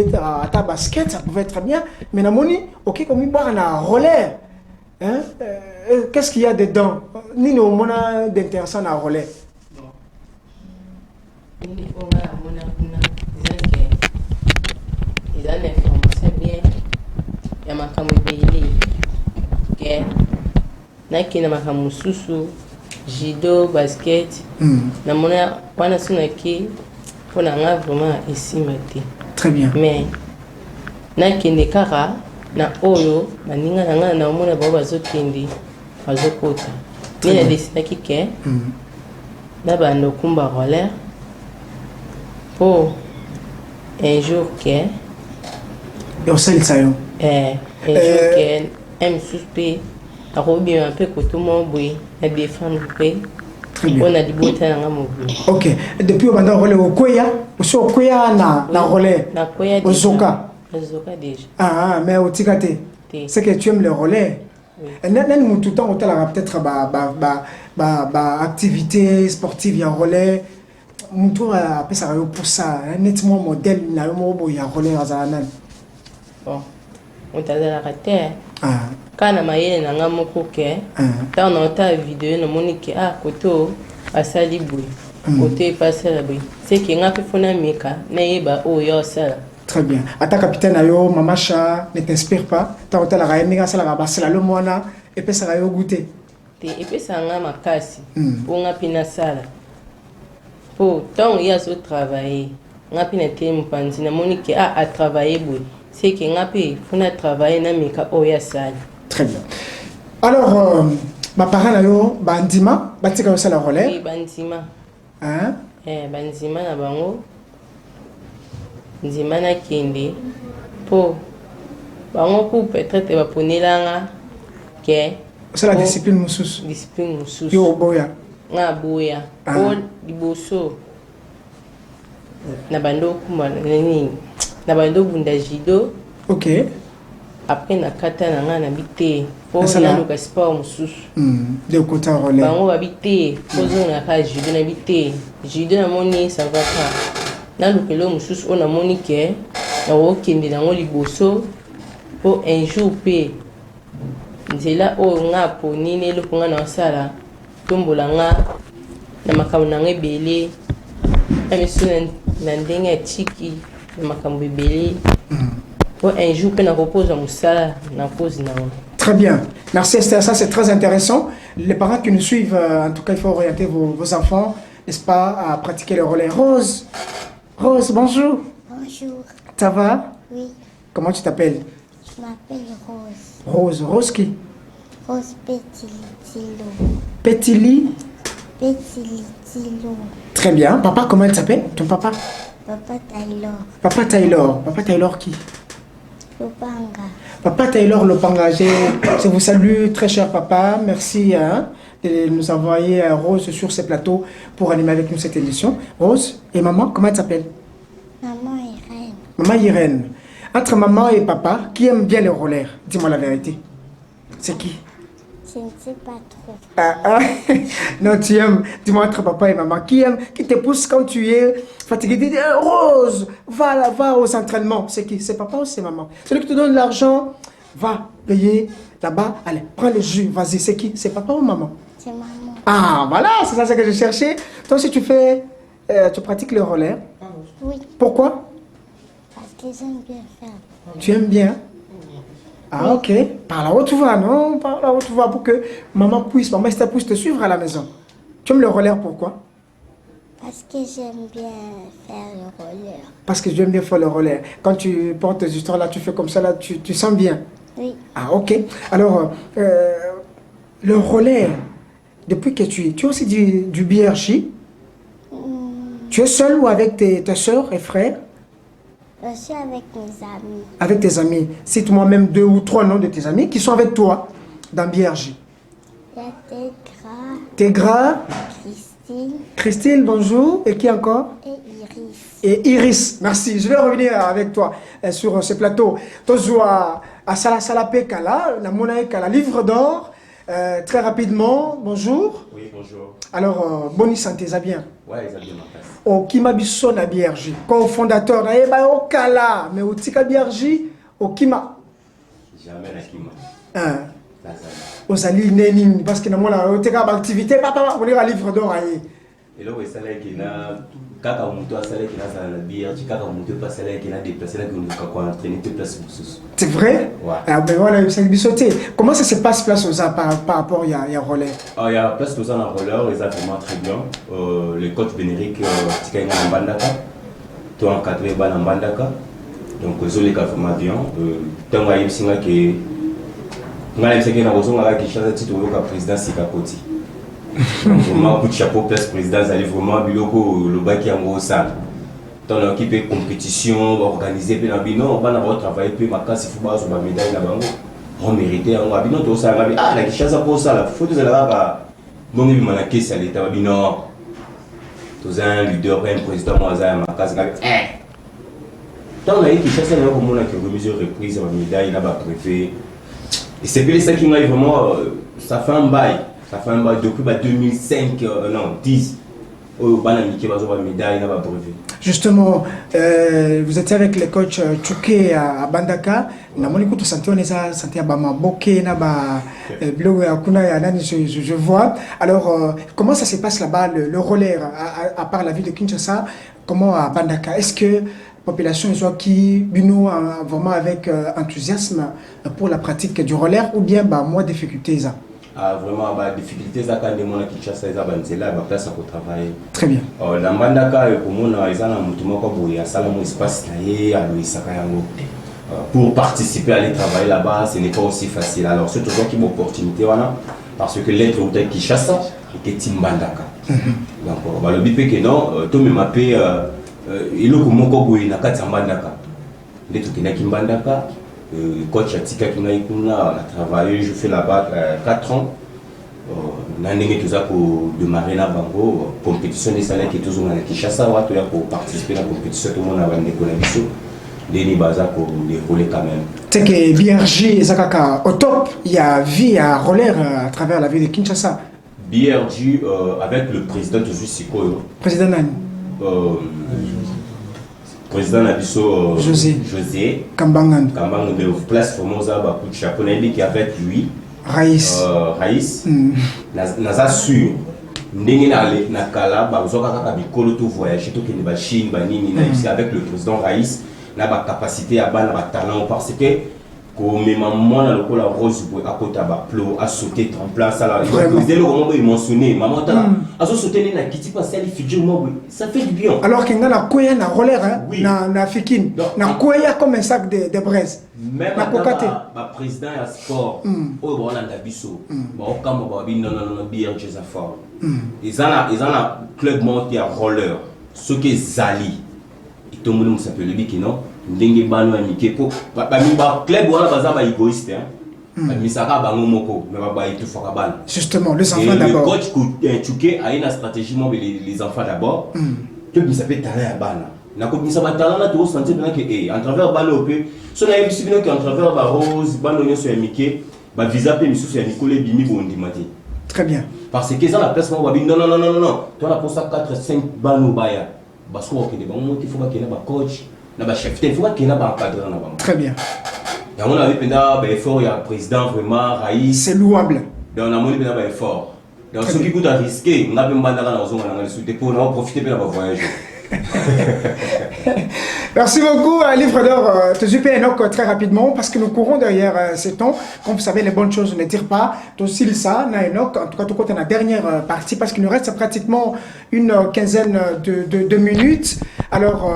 basket, ça pouvait être très bien. Mais dans mon ok, comme il y a un relais. Hein? Qu'est-ce qu'il y a dedans? Ni nous avons d'intéressant à relais. Ils ont l'information bien. Il y a ma caméra. Judo, basket. Na mona wana sunaki pona nga vraiment estimate. Très bien. Mais na kende kara na oyo baninga nga na mona ba bazokende bazokota. Ni na desinaki ke. Na bando kumba roller. Pour un jour que et on sait ça yo. Un jour que un suspect a robi un peu que tout le monde brille et bien femme brille. On a dit beauté dans mon brille. Ok. Depuis on a relais au Koya, au Koya na relais. Na Koya. Au Zoka. Au Zoka déjà. Ah mais au Tikate. C'est que tu aimes le relais. Et nous tout le temps on t'a peut-être activité sportive en relais. Mtu pesa pour ça nettement modèle na mo ya relais azana. Bon. On t'a la raté. Kana mayele na nga moko ke ta on ta vidéo no monike koto asali boy koto passer la boy c'est que nga pe fona meka na yeba o yo sala Très bien. Ata capitaine ayo, mamacha, ne t'inspire pas. T'as hôtel à Raïniga, ça la basela le moana, et puis ça va yo goûter. Et puis ça a ma casse. Pour nga pina sala. Pour tant il y a ce travail. Nga pina temu panzi na monique a travailler boy. C'est que nga pi funa travailler na mika oya sala. Très bien. Alors, ma parent ayo, bandima, batika yo sala relais. Oui, bandima. Hein? Bandima na bango. Ndima na kende. Po. Bango pour peut-être ba ponelanga ke. C'est la discipline moussous. Discipline moussous. Yo boya. Nga boya. Po liboso. Na bando kuma nini. Na bando bunda jido. Ok. Après na kata na nga na bité. Po na luka sport moussous. De côté relais. Bango babité. Po zo na ka jido na bité. Jido na moni ça va pas. Na lukelo moussous on a moni ke. Na wo kende na ngo liboso. Po un jour pe. Nzela o nga poni ne luku nga na osala tombola nga na makambo na nga ebele na miso na ndenge ya tiki na makambo ebele po un jour mpe na kopozwa mosala na kozi na ngo. Très bien. Merci Esther, ça c'est très intéressant. Les parents qui nous suivent, en tout cas, il faut orienter vos enfants, n'est-ce pas, à pratiquer le relais. Rose, Rose, bonjour. Bonjour. Ça va? Oui, Comment tu t'appelles? je m'appelle Rose. Rose, Rose qui? Rose Pétilitilo. Petili. Pétilitilo. Très bien. Papa, comment il s'appelle? Ton papa? Papa Taylor. Papa Taylor. Papa Taylor qui? Lupanga. Papa Taylor Lopanga, je vous salue, très cher papa. Merci de nous envoyer Rose sur ce plateau pour animer avec nous cette émission. Rose et maman, comment elle s'appelle? Maman Irène. Maman Irène. Entre maman et papa, qui aime bien les rollers? Dis-moi la vérité. C'est qui? Je ne sais pas trop. Non, tu aimes. Dis-moi entre papa et maman. Qui aime, qui te pousse quand tu es fatigué? Dis, Rose, va aux entraînements. C'est qui? C'est papa ou c'est maman? Celui qui te donne l'argent, va payer là-bas. Allez, prends le jus, vas-y. C'est qui? C'est papa ou maman? C'est maman. Ah, voilà, c'est ça que je cherchais. Toi aussi, tu pratiques le roller. Oui, Pourquoi? parce que j'aime bien faire. Tu aimes bien? Ah, ok. Par là où tu vas, non? Par là où tu vas pour que maman Esther puisse te suivre à la maison. Tu aimes le roller, pourquoi? Parce que j'aime bien faire le roller. Parce que j'aime bien faire le roller. Quand tu portes tes histoires là, tu fais comme ça, là, tu sens bien. Oui, Ah, ok. Alors, le roller, depuis que tu es aussi du BRJ, tu es seul ou avec tes soeurs et frères? je suis avec mes amis. Avec tes amis. Cite-moi même 2 ou 3 noms de tes amis qui sont avec toi dans BRJ. Il y a Tegra, Tegra, Christine Christine, bonjour. Et qui encore? et Iris. Et Iris. Merci. Je vais revenir avec toi sur ce plateau. Tozo à Salasalapé Kala, la monnaie Kala, livre d'or. Très rapidement, bonjour. Oui, bonjour. Alors, bonne santé, ça bien. Ouais, ça bien ma place. Au Kima Bisso na BRJ, cofondateur na Eba au Kala, mais au Tika BRJ, au Kima. Jamais la Kima. Hein. Aux Ali Nénin, parce que nous avons une activité, papa, on est à livre d'or. Et là, ça là qui n'a kaka muto ça là qui n'a ça la bière, kaka muto pas ça là qui n'a déplacé là qui nous a entraîné toute place sous. C'est vrai? Ouais. Ah ben voilà, c'est bissoté. Comment ça se passe place aux par rapport il y a relais? Ah, il y a place aux en roller, ils ont vraiment très bien. Le coach Bénéric tika ina mbandaka. Toi en 4 ba na mbandaka. Donc zo les ka vraiment bien. Tant va yimsinga que ngala yimseke na bozo ngala ki chaza titre au président Sikakoti. Vraiment coup de chapeau place président ça vraiment biloko le baki en salle. Dans l'équipe de compétition organisée puis non on va avoir travailler puis ma casse il faut pas sur ma médaille là bango. On mérite on va bien tout ça ah la chaza pour ça la faut de là ba bon il m'a caisse à l'état non. Tous un leader un président moi ça ma casse dans l'équipe chaza là comme on a que remise reprise ma médaille là bas préfet. Et c'est bien ça qui m'a vraiment ça fait un bail. Ça fait un bail depuis 2005, non, 10. Justement, vous étiez avec le coach Tchouké à Bandaka. Je vois. Alors, comment ça se passe là-bas, le roller, à part la ville de Kinshasa, comment à Bandaka? Est-ce que population qui bino vraiment avec enthousiasme pour la pratique du roller ou bien bah moins difficultés ça. Ah vraiment bah difficultés ça quand demande à Kinshasa ça c'est là bah place pour travailler. Très bien. La Mbandaka pour moi ils ont mutu moko boya sala mo espace naé à Louisaka yango. Pour participer à aller travailler là-bas, ce n'est pas aussi facile. Alors c'est toujours qui m'opportunité opportunité voilà parce que l'être au tel Kinshasa et que Timbandaka. Donc bah le but que non tout me mappé et le moko boya na kati Mbandaka. Ndето kina Kimbandaka coach Atika Kinaikuna on a travaillé, je fais là-bas 4 ans. Nandenge tout ça pour démarrer la bango compétition des salaires qui toujours dans Kinshasa wa pour participer à la compétition tout le monde a vendre connexion Denis Baza pour dérouler quand même. C'est que BRJ Zakaka au top, il y a vie à roller à travers la ville de Kinshasa. BRJ avec le président de Sikoyo. Président Nani. Président Nabiso José Kambangan. Kambangan de place Formosa Bakou Chaponais qui avec lui. Raïs. Raïs. Naza sûr. Ndenge na kala ba uzoka kaka bikolo to voyager to kene ba Chine ba nini na ici avec le président Raïs na ba capacité à ba na ba talent parce que comme maman na lokola rose boy à côté ba plo à sauter tremplin ça là ils le comment il mentionné maman ta a sauter na kiti pas ça figure moi ça fait du bien alors qu'il na koya na roller na fikine na koya comme un sac de braise même ba président ya sport o bon na biso ba okamba ba bi non BRJ za fort ils ont un club monté à roller ce qui est Zali et tout le monde s'appelle le biki non ndenge bano amike po ba club wana baza ba égoïste hein misaka bango moko mais ba itu faka bana justement les enfants d'abord le coach Tchouké a une stratégie moi les enfants d'abord tout mi s'appelle talent ya bana na ko misa ba talent na to sentir bien que en travers bano pe so na yebi bien que en travers ba rose bano nyoso ya mike ba visa pe misusu ya Nicolas Bimi bondi mati. Très bien. Parce que ça la place moi non. Toi la pour ça 4 5 bano baya. Parce que il faut qu'il y ait un coach, un chef, il faut qu'il y ait un encadreur. Très bien. Et on a vu pendant effort, il y a un président vraiment Raïs. C'est louable. Donc on a vu pendant effort. Donc ceux qui coûtent à risquer, on a même bandara dans zone on a sous dépôt, on a profité de la voyage. Merci beaucoup, livre d'or Tezupe Enoch, très rapidement, parce que nous courons derrière ces temps. Comme vous savez, les bonnes choses ne tirent pas. Donc, si ça, Enoch, en tout cas, tout côté, la dernière partie, parce qu'il nous reste pratiquement une quinzaine de minutes. Alors,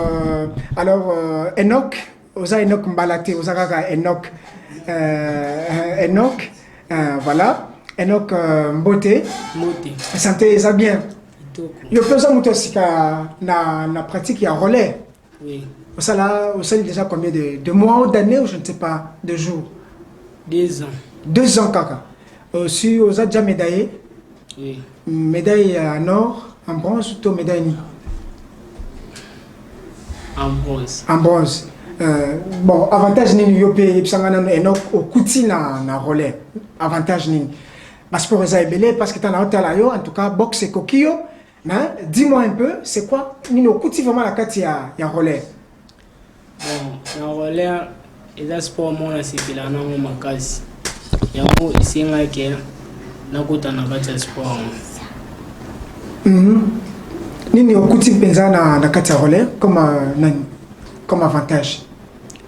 Enoch, Oza Enoch Mbalate, Oza Gaga Enoch, voilà, Enoch Mbote, santé, ça bien. Je peux aussi na pratique à relais. Oui. Ça là, vous savez déjà combien de mois ou d'années ou je ne sais pas, de jours. 2 ans. 2 ans kaka. Aussi, vous avez déjà médaillé. Oui. Médaille en or, en bronze ou médaille ni? En bronze. En bronze. Bon, avantage ni yopé psangana Enoch au kuti na relais. Avantage ni. Parce que vous avez belé parce que tu as hôtel en tout cas boxe et coquillo. Dis-moi un peu, c'est quoi Nino Kouti vraiment la carte ya relais. Bon, en relais, il y a sport mon c'est là non ma case. Il y a un ici là qui na kota na carte sport. Nino Kouti penza na carte relais comme avantage.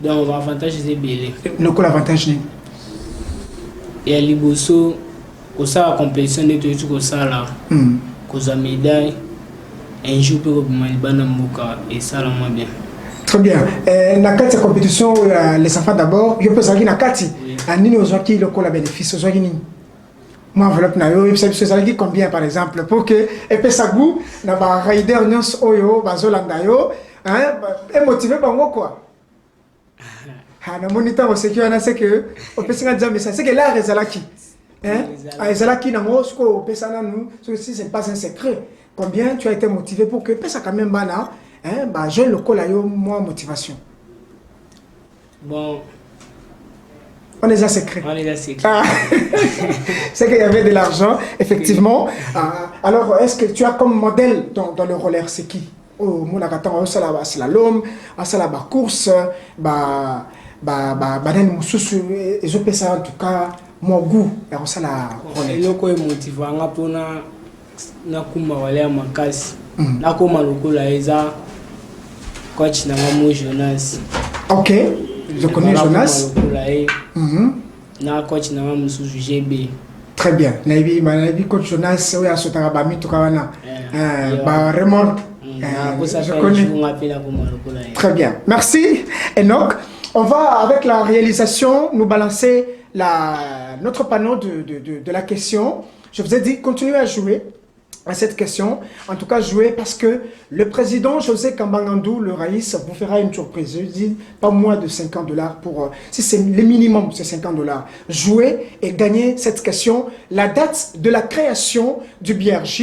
Donc avantage c'est belé. Le quoi l'avantage ni? Il y a liboso au ça la compétition de tout ko ça là. Koza médaille un jour pour Malibana Mouka et ça la moins bien. Très bien. Na kati ya compétition les enfants d'abord, je peux savoir na kati anini ozwaki le ko la bénéfice ozwaki nini? Moi enveloppe na yo, ça ozwaki combien par exemple pour que epesa goût na ba rider nyos oyo bazolanda yo, hein, et motiver bango quoi. Na moniteur au sécurité na c'est que opesa nga message c'est que là rezalaki. Hein? Ezalaki na Moscou, pesana nous, ceci c'est pas un secret. Combien tu as été motivé pour que pesa quand même bana, hein, bah je le colle à yo moi motivation. Bon. On est à secret. On est à secret. C'est qu'il y avait de l'argent, effectivement. Alors, est-ce que tu as comme modèle dans le roller, c'est qui? Oh, mon agaton, c'est la slalom, c'est la course, et je peux ça en tout cas. Mon goût, c'est la relais. Le ko motivant ngapona na kuma wale makasi. Na koma lokola eza coach Nangamo Jonas. Ok, je connais Jonas. Na coach Nangamo Susu GB. Très bien. Naibi coach Jonas, oui, à Sotarabami, Tukawana. Raymond. Je connais. Très bien. Merci, Enoch. On va, avec la réalisation, nous balancer notre panneau de la question. Je vous ai dit, continuez à jouer à cette question. En tout cas, jouez parce que le président José Kambangandou, le Raïs, vous fera une surprise. Je dis pas moins de $50 pour... si c'est le minimum, c'est $50. Jouez et gagnez cette question. La date de la création du BRJ.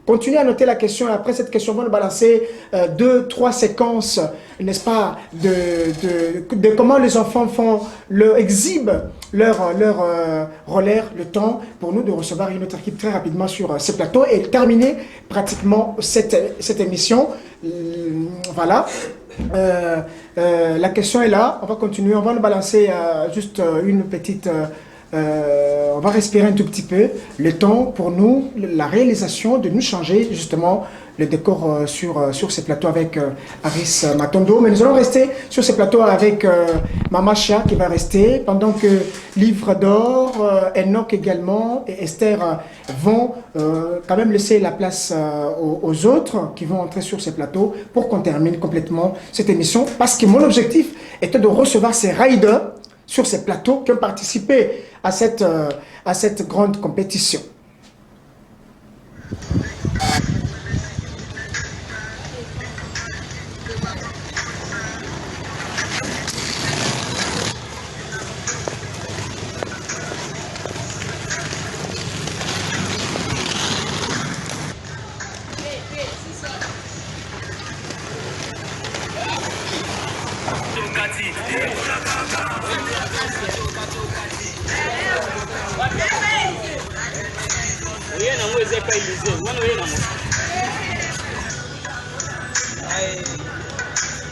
Continuez à noter la question et après cette question, on va nous balancer 2-3 séquences, n'est-ce pas, de comment les enfants exhibent leur relais, le temps pour nous de recevoir une autre équipe très rapidement sur ces plateaux et terminer pratiquement cette émission. Voilà. La question est là, on va continuer, on va nous balancer juste une petite... on va respirer un tout petit peu, le temps pour nous, la réalisation de nous changer justement le décor sur ces plateaux avec Aris Matondo. Mais nous allons rester sur ces plateaux avec Mama Chia qui va rester pendant que Livre d'Or, Enoch également et Esther vont quand même laisser la place aux autres qui vont entrer sur ces plateaux pour qu'on termine complètement cette émission. Parce que mon objectif était de recevoir ces riders sur ces plateaux qui ont participé à cette grande compétition.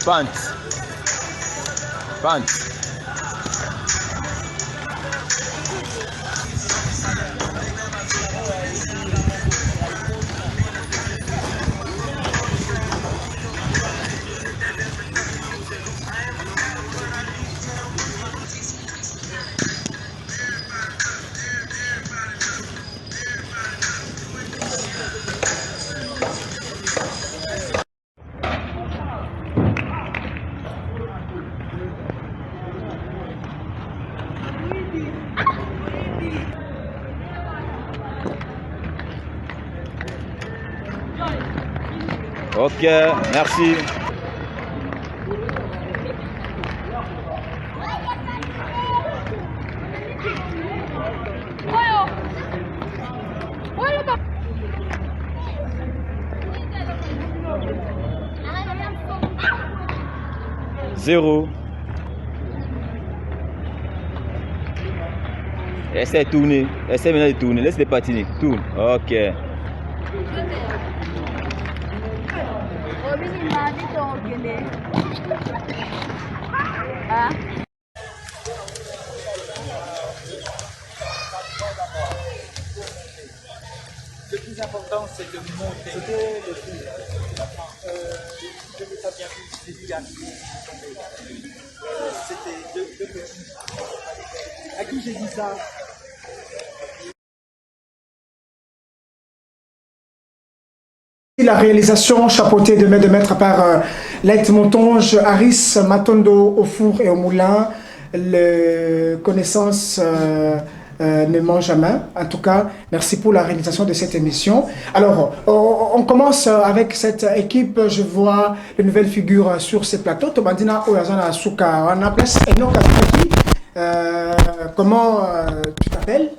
Pants. Ok, merci. Zéro. Essaie de tourner. Essaie maintenant de tourner. Laisse les patiner. Tourne. Ok. Le plus important, c'est de monter. C'était le plus. Je n'ai pas bien vu les gars. C'était deux petits. À qui j'ai dit ça? La réalisation chapeautée de maître par Light Montonge, Aris Matondo au four et au moulin, les connaissances ne mangent jamais. En tout cas, merci pour la réalisation de cette émission. Alors, on commence avec cette équipe. Je vois de nouvelles figures sur ces plateaux. Tobandina Oyazana Asuka, on a place Enoch Akaki. Comment tu t'appelles?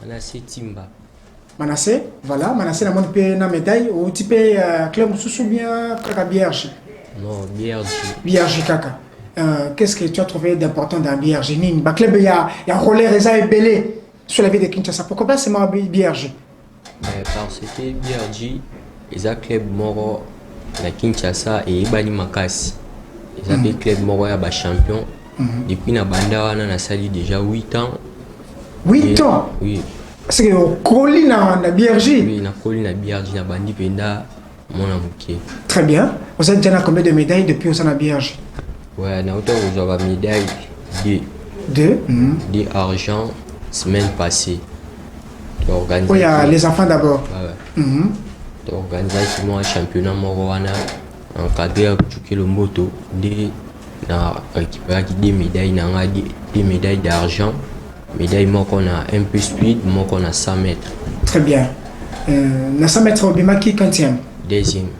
Manassé Timba. Manassé, voilà, Manassé n'a pas de médaille. Ou tu peux club sous bien Kaka BRJ? Non, BRJ. BRJ Kaka. Qu'est-ce que tu as trouvé d'important dans BRJ? Le club, il y a un relais Reza et Belé sur la ville de Kinshasa. Pourquoi pas c'est BRJ? Parce que BRJ, ils ont un club moro à Kinshasa et Ibani Makasi. Ils ont un club moro à champion. Depuis na banda on a sali déjà 8 ans. 8 ans? Oui. Parce que Koli na BRJ? Oui, na Koli na BRJ na bandi penda mon amouké. Très bien. Vous êtes déjà combien de médailles depuis au sein de BRG? Ouais, nous avons une médaille de argent semaine passée. Oui, il y a les enfants d'abord. Ouais. Tu organises un championnat Moroana encadré avec le moto. Na récupérer des médailles, des médailles d'argent, médailles moi qu'on a un peu speed, moi qu'on a 100 mètres. Très bien. Na 100 mètres au Bimaki, quantième?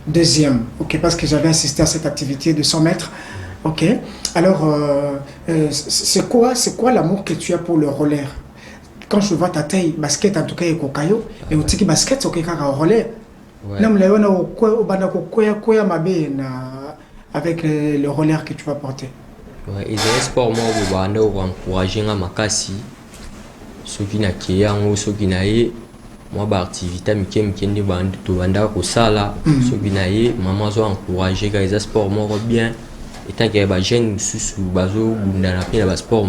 Deuxième. Ok, parce que j'avais assisté à cette activité de 100 mètres. Ok. Alors, c'est quoi l'amour que tu as pour le roller? Quand je vois ta taille, basket en tout cas, et kokayo, et au tiki basket, c'est un roller. Non, mais avec le roller que tu vas porter. Ouais, et les sports, moi, on va encourager à Makassi. Ceux qui n'ont pas, ceux qui n'ont pas, moi, l'activité, je suis en train de faire ceux qui n'ont pas, maman, je vais encourager les sports, moi, bien. Et tant qu'il y a des jeunes, ils ont sport,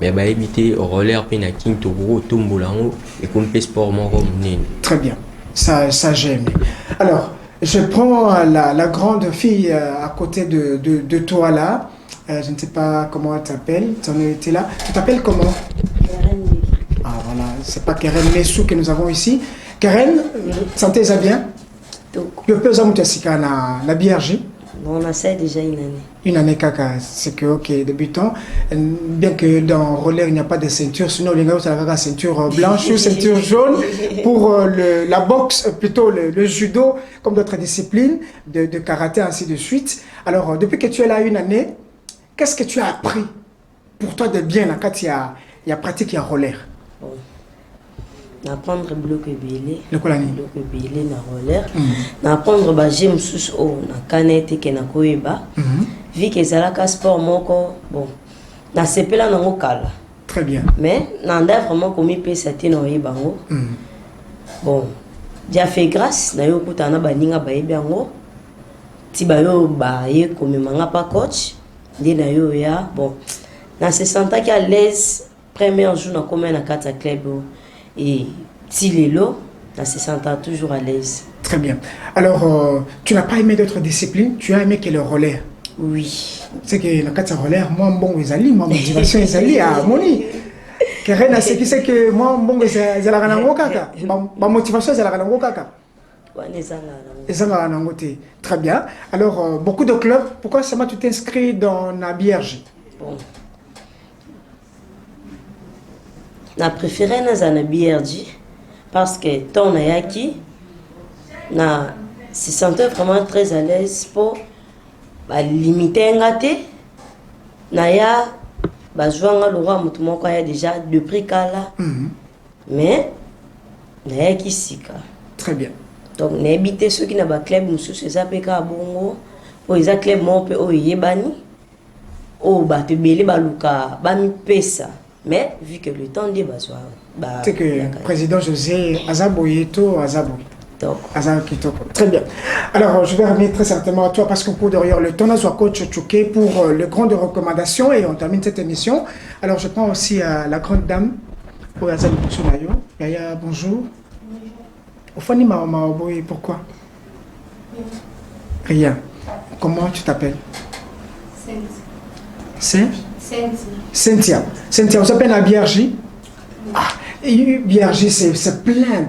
mais bah éviter au roller, puis na king togoro, tombolango, et comme sport, moi, très bien, ça j'aime. Alors, je prends la grande fille à côté de toi là. Je ne sais pas comment elle t'appelle. Tu en étais là. Tu t'appelles comment? Karen. Ah voilà, c'est pas Karen Messou que nous avons ici. Karen, santé ça bien? Je peux vous dire na BRG. Bon, on a ça déjà une année. Une année caca, c'est que ok, débutant. Bien que dans roller il n'y a pas de ceinture, sinon les gars ça a la ceinture blanche ou ceinture jaune pour la boxe, plutôt le judo, comme d'autres disciplines de karaté ainsi de suite. Alors depuis que tu es là une année, qu'est-ce que tu as appris pour toi de bien là quand il y a pratique, il y a roller? Bon. N'apprendre le bloc belé, le colani bloc belé na roller, n'apprendre ba j'aime sous o na canette que na koeba, vu que ça la sport moko bon, na sepela na mokala. Très bien. Mais n'anda vraiment comme il peut c'était na yebango. Bon, j'ai fait grâce na yo kutana ba ninga ba yebango. Ti ba yo ba ye comme manga pas coach, ndi na yo ya bon, na se senta qu'à l'aise premier jour na comme na kata club. Et Tilelo, ça se sent toujours à l'aise. Très bien. Alors, tu n'as pas aimé d'autres disciplines, tu as aimé que le roller? Oui. C'est que le cas de roller, moi, bon, ils allaient, moi, motivation, ils allaient à Moni. Karen, c'est qui c'est que moi, bon, ils allaient à la kaka. Ma motivation, c'est à la kaka. Très bien. Alors, beaucoup de clubs, pourquoi seulement tu t'inscris dans la BRG? Bon. Na préféré na BRG parce que ton ayaki na se sentait vraiment très à l'aise pour limiter ngate na ya ba jouanga le roi mutu moko ya déjà depuis kala mais na yaki sika. Très bien. Donc na habité ceux qui na ba club mususu eza peka bongo o eza club mo pe o yebani o ba te belé ba luka ba mi pesa. Mais vu que le temps dit c'est que le président José Azaboyeto Azaboy. Très bien. Alors je vais revenir très certainement à toi parce qu'on court derrière le temps. Nous avons coach Tchouké pour les grandes recommandations et on termine cette émission. Alors je prends aussi la grande dame pour Azaboy Sonayo. Yaya, bonjour. Au fond, pourquoi? Rien. Comment tu t'appelles? Cynthia. Cynthia, vous appelez la BRG? Ah, et BRG, c'est plein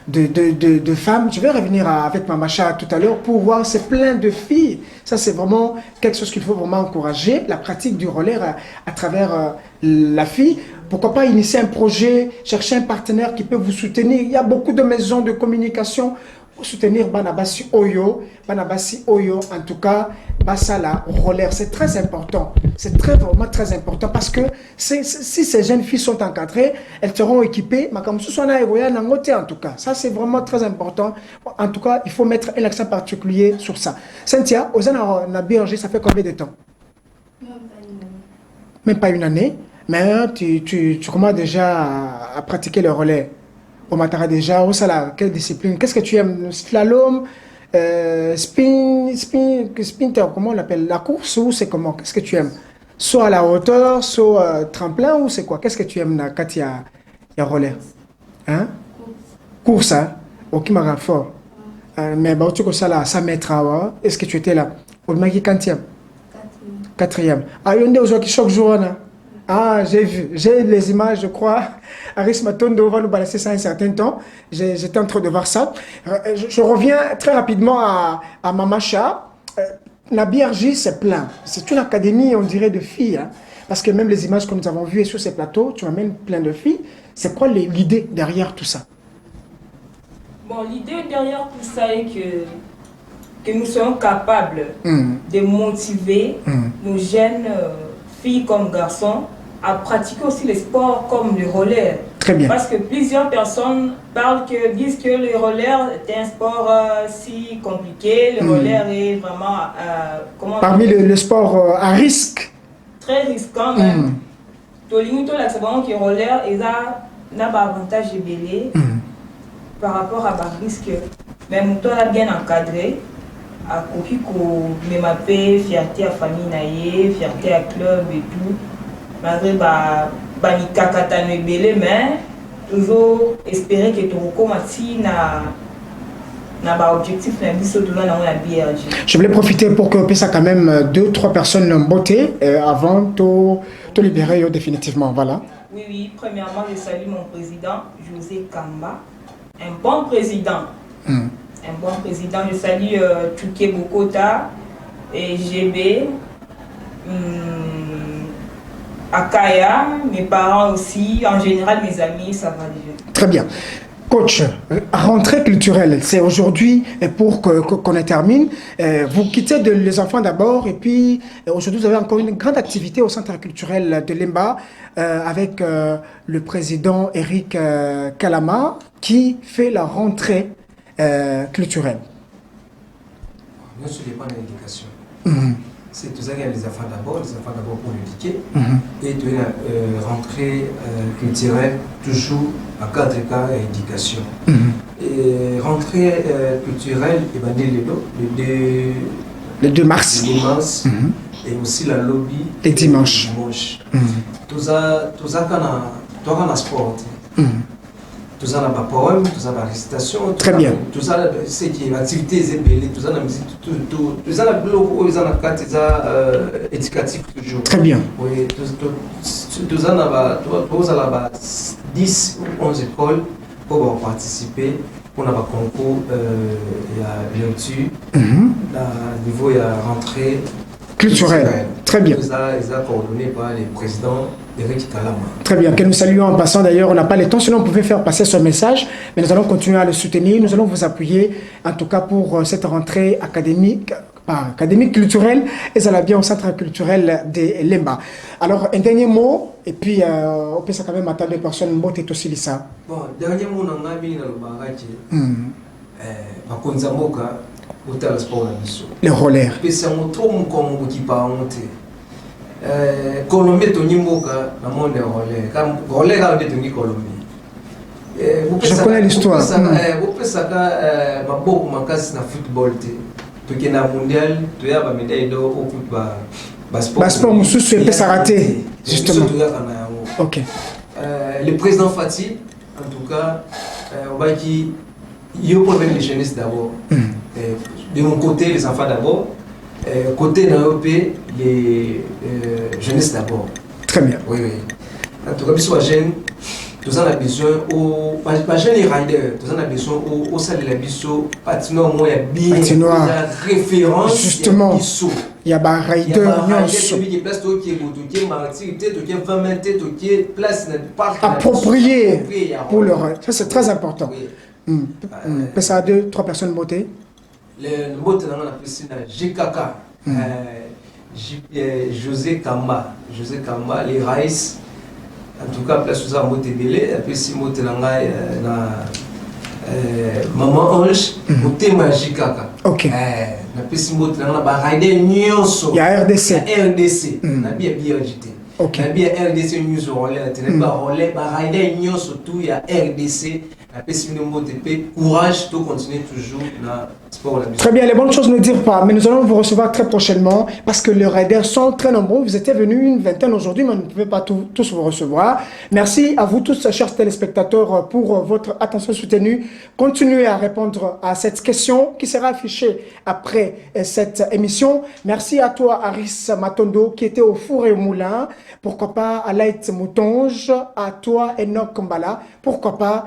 de femmes. Je vais revenir avec ma macha tout à l'heure pour voir, c'est plein de filles. Ça, c'est vraiment quelque chose qu'il faut vraiment encourager, la pratique du roller à travers la fille. Pourquoi pas initier un projet, chercher un partenaire qui peut vous soutenir. Il y a beaucoup de maisons de communication pour soutenir Banabasi Oyo, en tout cas, Basala Roller, c'est très important. C'est vraiment très important parce que si ces jeunes filles sont encadrées, elles seront équipées. Mais comme ce soit en tout cas, ça c'est vraiment très important. En tout cas, il faut mettre un accent particulier sur ça. Cynthia, aux BRG, ça fait combien de temps? Même pas une année. Mais tu commences déjà à pratiquer le relais. Au Matara déjà, quelle discipline? Qu'est-ce que tu aimes? Slalom, sprinter, comment on l'appelle? La course ou c'est comment? Qu'est-ce que tu aimes? Soit à la hauteur, soit tremplin ou c'est quoi? Qu'est-ce que tu aimes quand il y a relais? Hein? Course, hein? Au Kimara fort. Mais bah, tu connais ça là, 100 mètres. Est-ce que tu étais là? Au Maki, quantième? Quatrième. Ah, il y a des gens qui choquent jour. Ah, j'ai vu. J'ai les images, je crois. Aris Matondo va nous balancer ça un certain temps. J'étais en train de voir ça. Je reviens très rapidement à Mamacha. La BRJ, c'est plein. C'est une académie, on dirait, de filles. Hein. Parce que même les images que nous avons vues sur ces plateaux, tu amènes plein de filles. C'est quoi l'idée derrière tout ça? Bon, l'idée derrière tout ça est que nous soyons capables de motiver nos jeunes filles comme garçons à pratiquer aussi les sports comme le roller. Très bien. Parce que plusieurs personnes disent que le roller est un sport si compliqué. Le roller est vraiment... Parmi le sport à risque. Très risquant même. Le roller est un avantage belé par rapport à un risque. Même toi, là, bien encadré. À copie qu'on me m'appelle fierté à famille naïe, fierté à club et tout. Malgré ni kakata ne belé, mais toujours espérer que tu recommences na objectif na biso tout dans la BRJ. Je voulais profiter pour que ça quand même 2-3 personnes en beauté avant de libérer définitivement. Voilà. Oui, premièrement, je salue mon président José Kamba, un bon président. Un bon président, je salue Tchouké Bokota et GB, Akaya, mes parents aussi, en général mes amis, ça va déjà. Très bien. Coach, rentrée culturelle, c'est aujourd'hui pour qu'on termine. Vous quittez les enfants d'abord et puis aujourd'hui vous avez encore une grande activité au centre culturel de Lemba avec le président Eric Kalama qui fait la rentrée culturelle. Nous ne pas dans l'éducation. C'est tout ça qu'il y a les enfants d'abord pour l'éduquer. Et de rentrée culturelle toujours à 4 cas éducation. Et rentrée culturelle, le 2 mars. Et aussi la lobby. Les dimanches. Tout ça quand on sport. Tout ça, on a poème, tout ça, la récitation, très bien. Tout ça, c'est qui l'activité est belle, tout ça, la musique, tout ça, la blog, tout ça, la carte, éducatif toujours. Très bien. Oui, tout ça, on a 10 ou 11 écoles pour participer. On a un concours, il y a lecture, au niveau, il y a rentrée culturelle. Très bien. Tout ça, ils sont coordonnés par les présidents. Très bien, que nous saluons en passant d'ailleurs, on n'a pas le temps, sinon on pouvait faire passer ce message, mais nous allons continuer à le soutenir, nous allons vous appuyer, en tout cas pour cette rentrée académique culturelle, et ça va bien au centre culturel de Lemba. Alors, un dernier mot, et puis on peut ça quand même attendre des personnes, mot et aussi ça. Bon, dernier mot, on a mis dans le barrage, le roller. C'est un trop comme qui part monter. Colombie est un monde de roller. Roller a été tenu Colombie. Je connais l'histoire. Vous pouvez savoir beaucoup de casse dans le football. Tu es dans le mondial, tu as une médaille d'or au football. Sport, Moussou, tu peux s'arrêter. Justement. Ok. Le président Fatih, en tout cas, on va dire il y a un problème de jeunesse d'abord. De mon côté, les enfants d'abord. Côté d'Europe, les jeunesse d'abord. Très bien. Oui. En tout cas, si jeune, tout ça a besoin au. Pas jeune les riders, tout ça a besoin au salle de la biseau, patinoire, moi, il y a bien. Patinoire. Référence. Justement. Il y a un rider. Il y a un rider qui est place, qui est activité, qui est 20 mètres, qui est place dans le parc. Approprié pour le ride. Ça, c'est très important. Ça a 2-3 personnes beauté. Le mot est dans la piscine GKK, José Kamba, les Raïs, en tout cas, place où ça mot est belé, et puis si mot est dans Maman Ange, mot est magique. Ok. La piscine mot est dans la Raïdé Nyonso. Il y a RDC. RDC, la bien agité. Ok. La bien RDC News Roller, la Raïdé Nyonso, tout, il y a RDC. Courage de continuer toujours dans sport. Très bien, les bonnes choses ne dirent pas, mais nous allons vous recevoir très prochainement parce que les riders sont très nombreux. Vous étiez venus une vingtaine aujourd'hui, mais vous ne pouvez pas tous vous recevoir. Merci à vous tous, chers téléspectateurs, pour votre attention soutenue. Continuez à répondre à cette question qui sera affichée après cette émission. Merci à toi, Aris Matondo, qui était au four et au moulin. Pourquoi pas à Laït Moutonge, à toi, Enoch Mbala. Pourquoi pas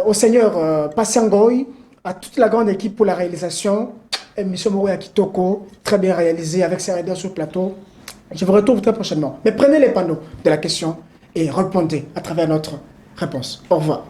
au seigneur Passiangoy, à toute la grande équipe pour la réalisation. Émission Mourouya Kitoko, très bien réalisée avec ses riders sur le plateau. Je vous retrouve très prochainement. Mais prenez les panneaux de la question et répondez à travers notre réponse. Au revoir.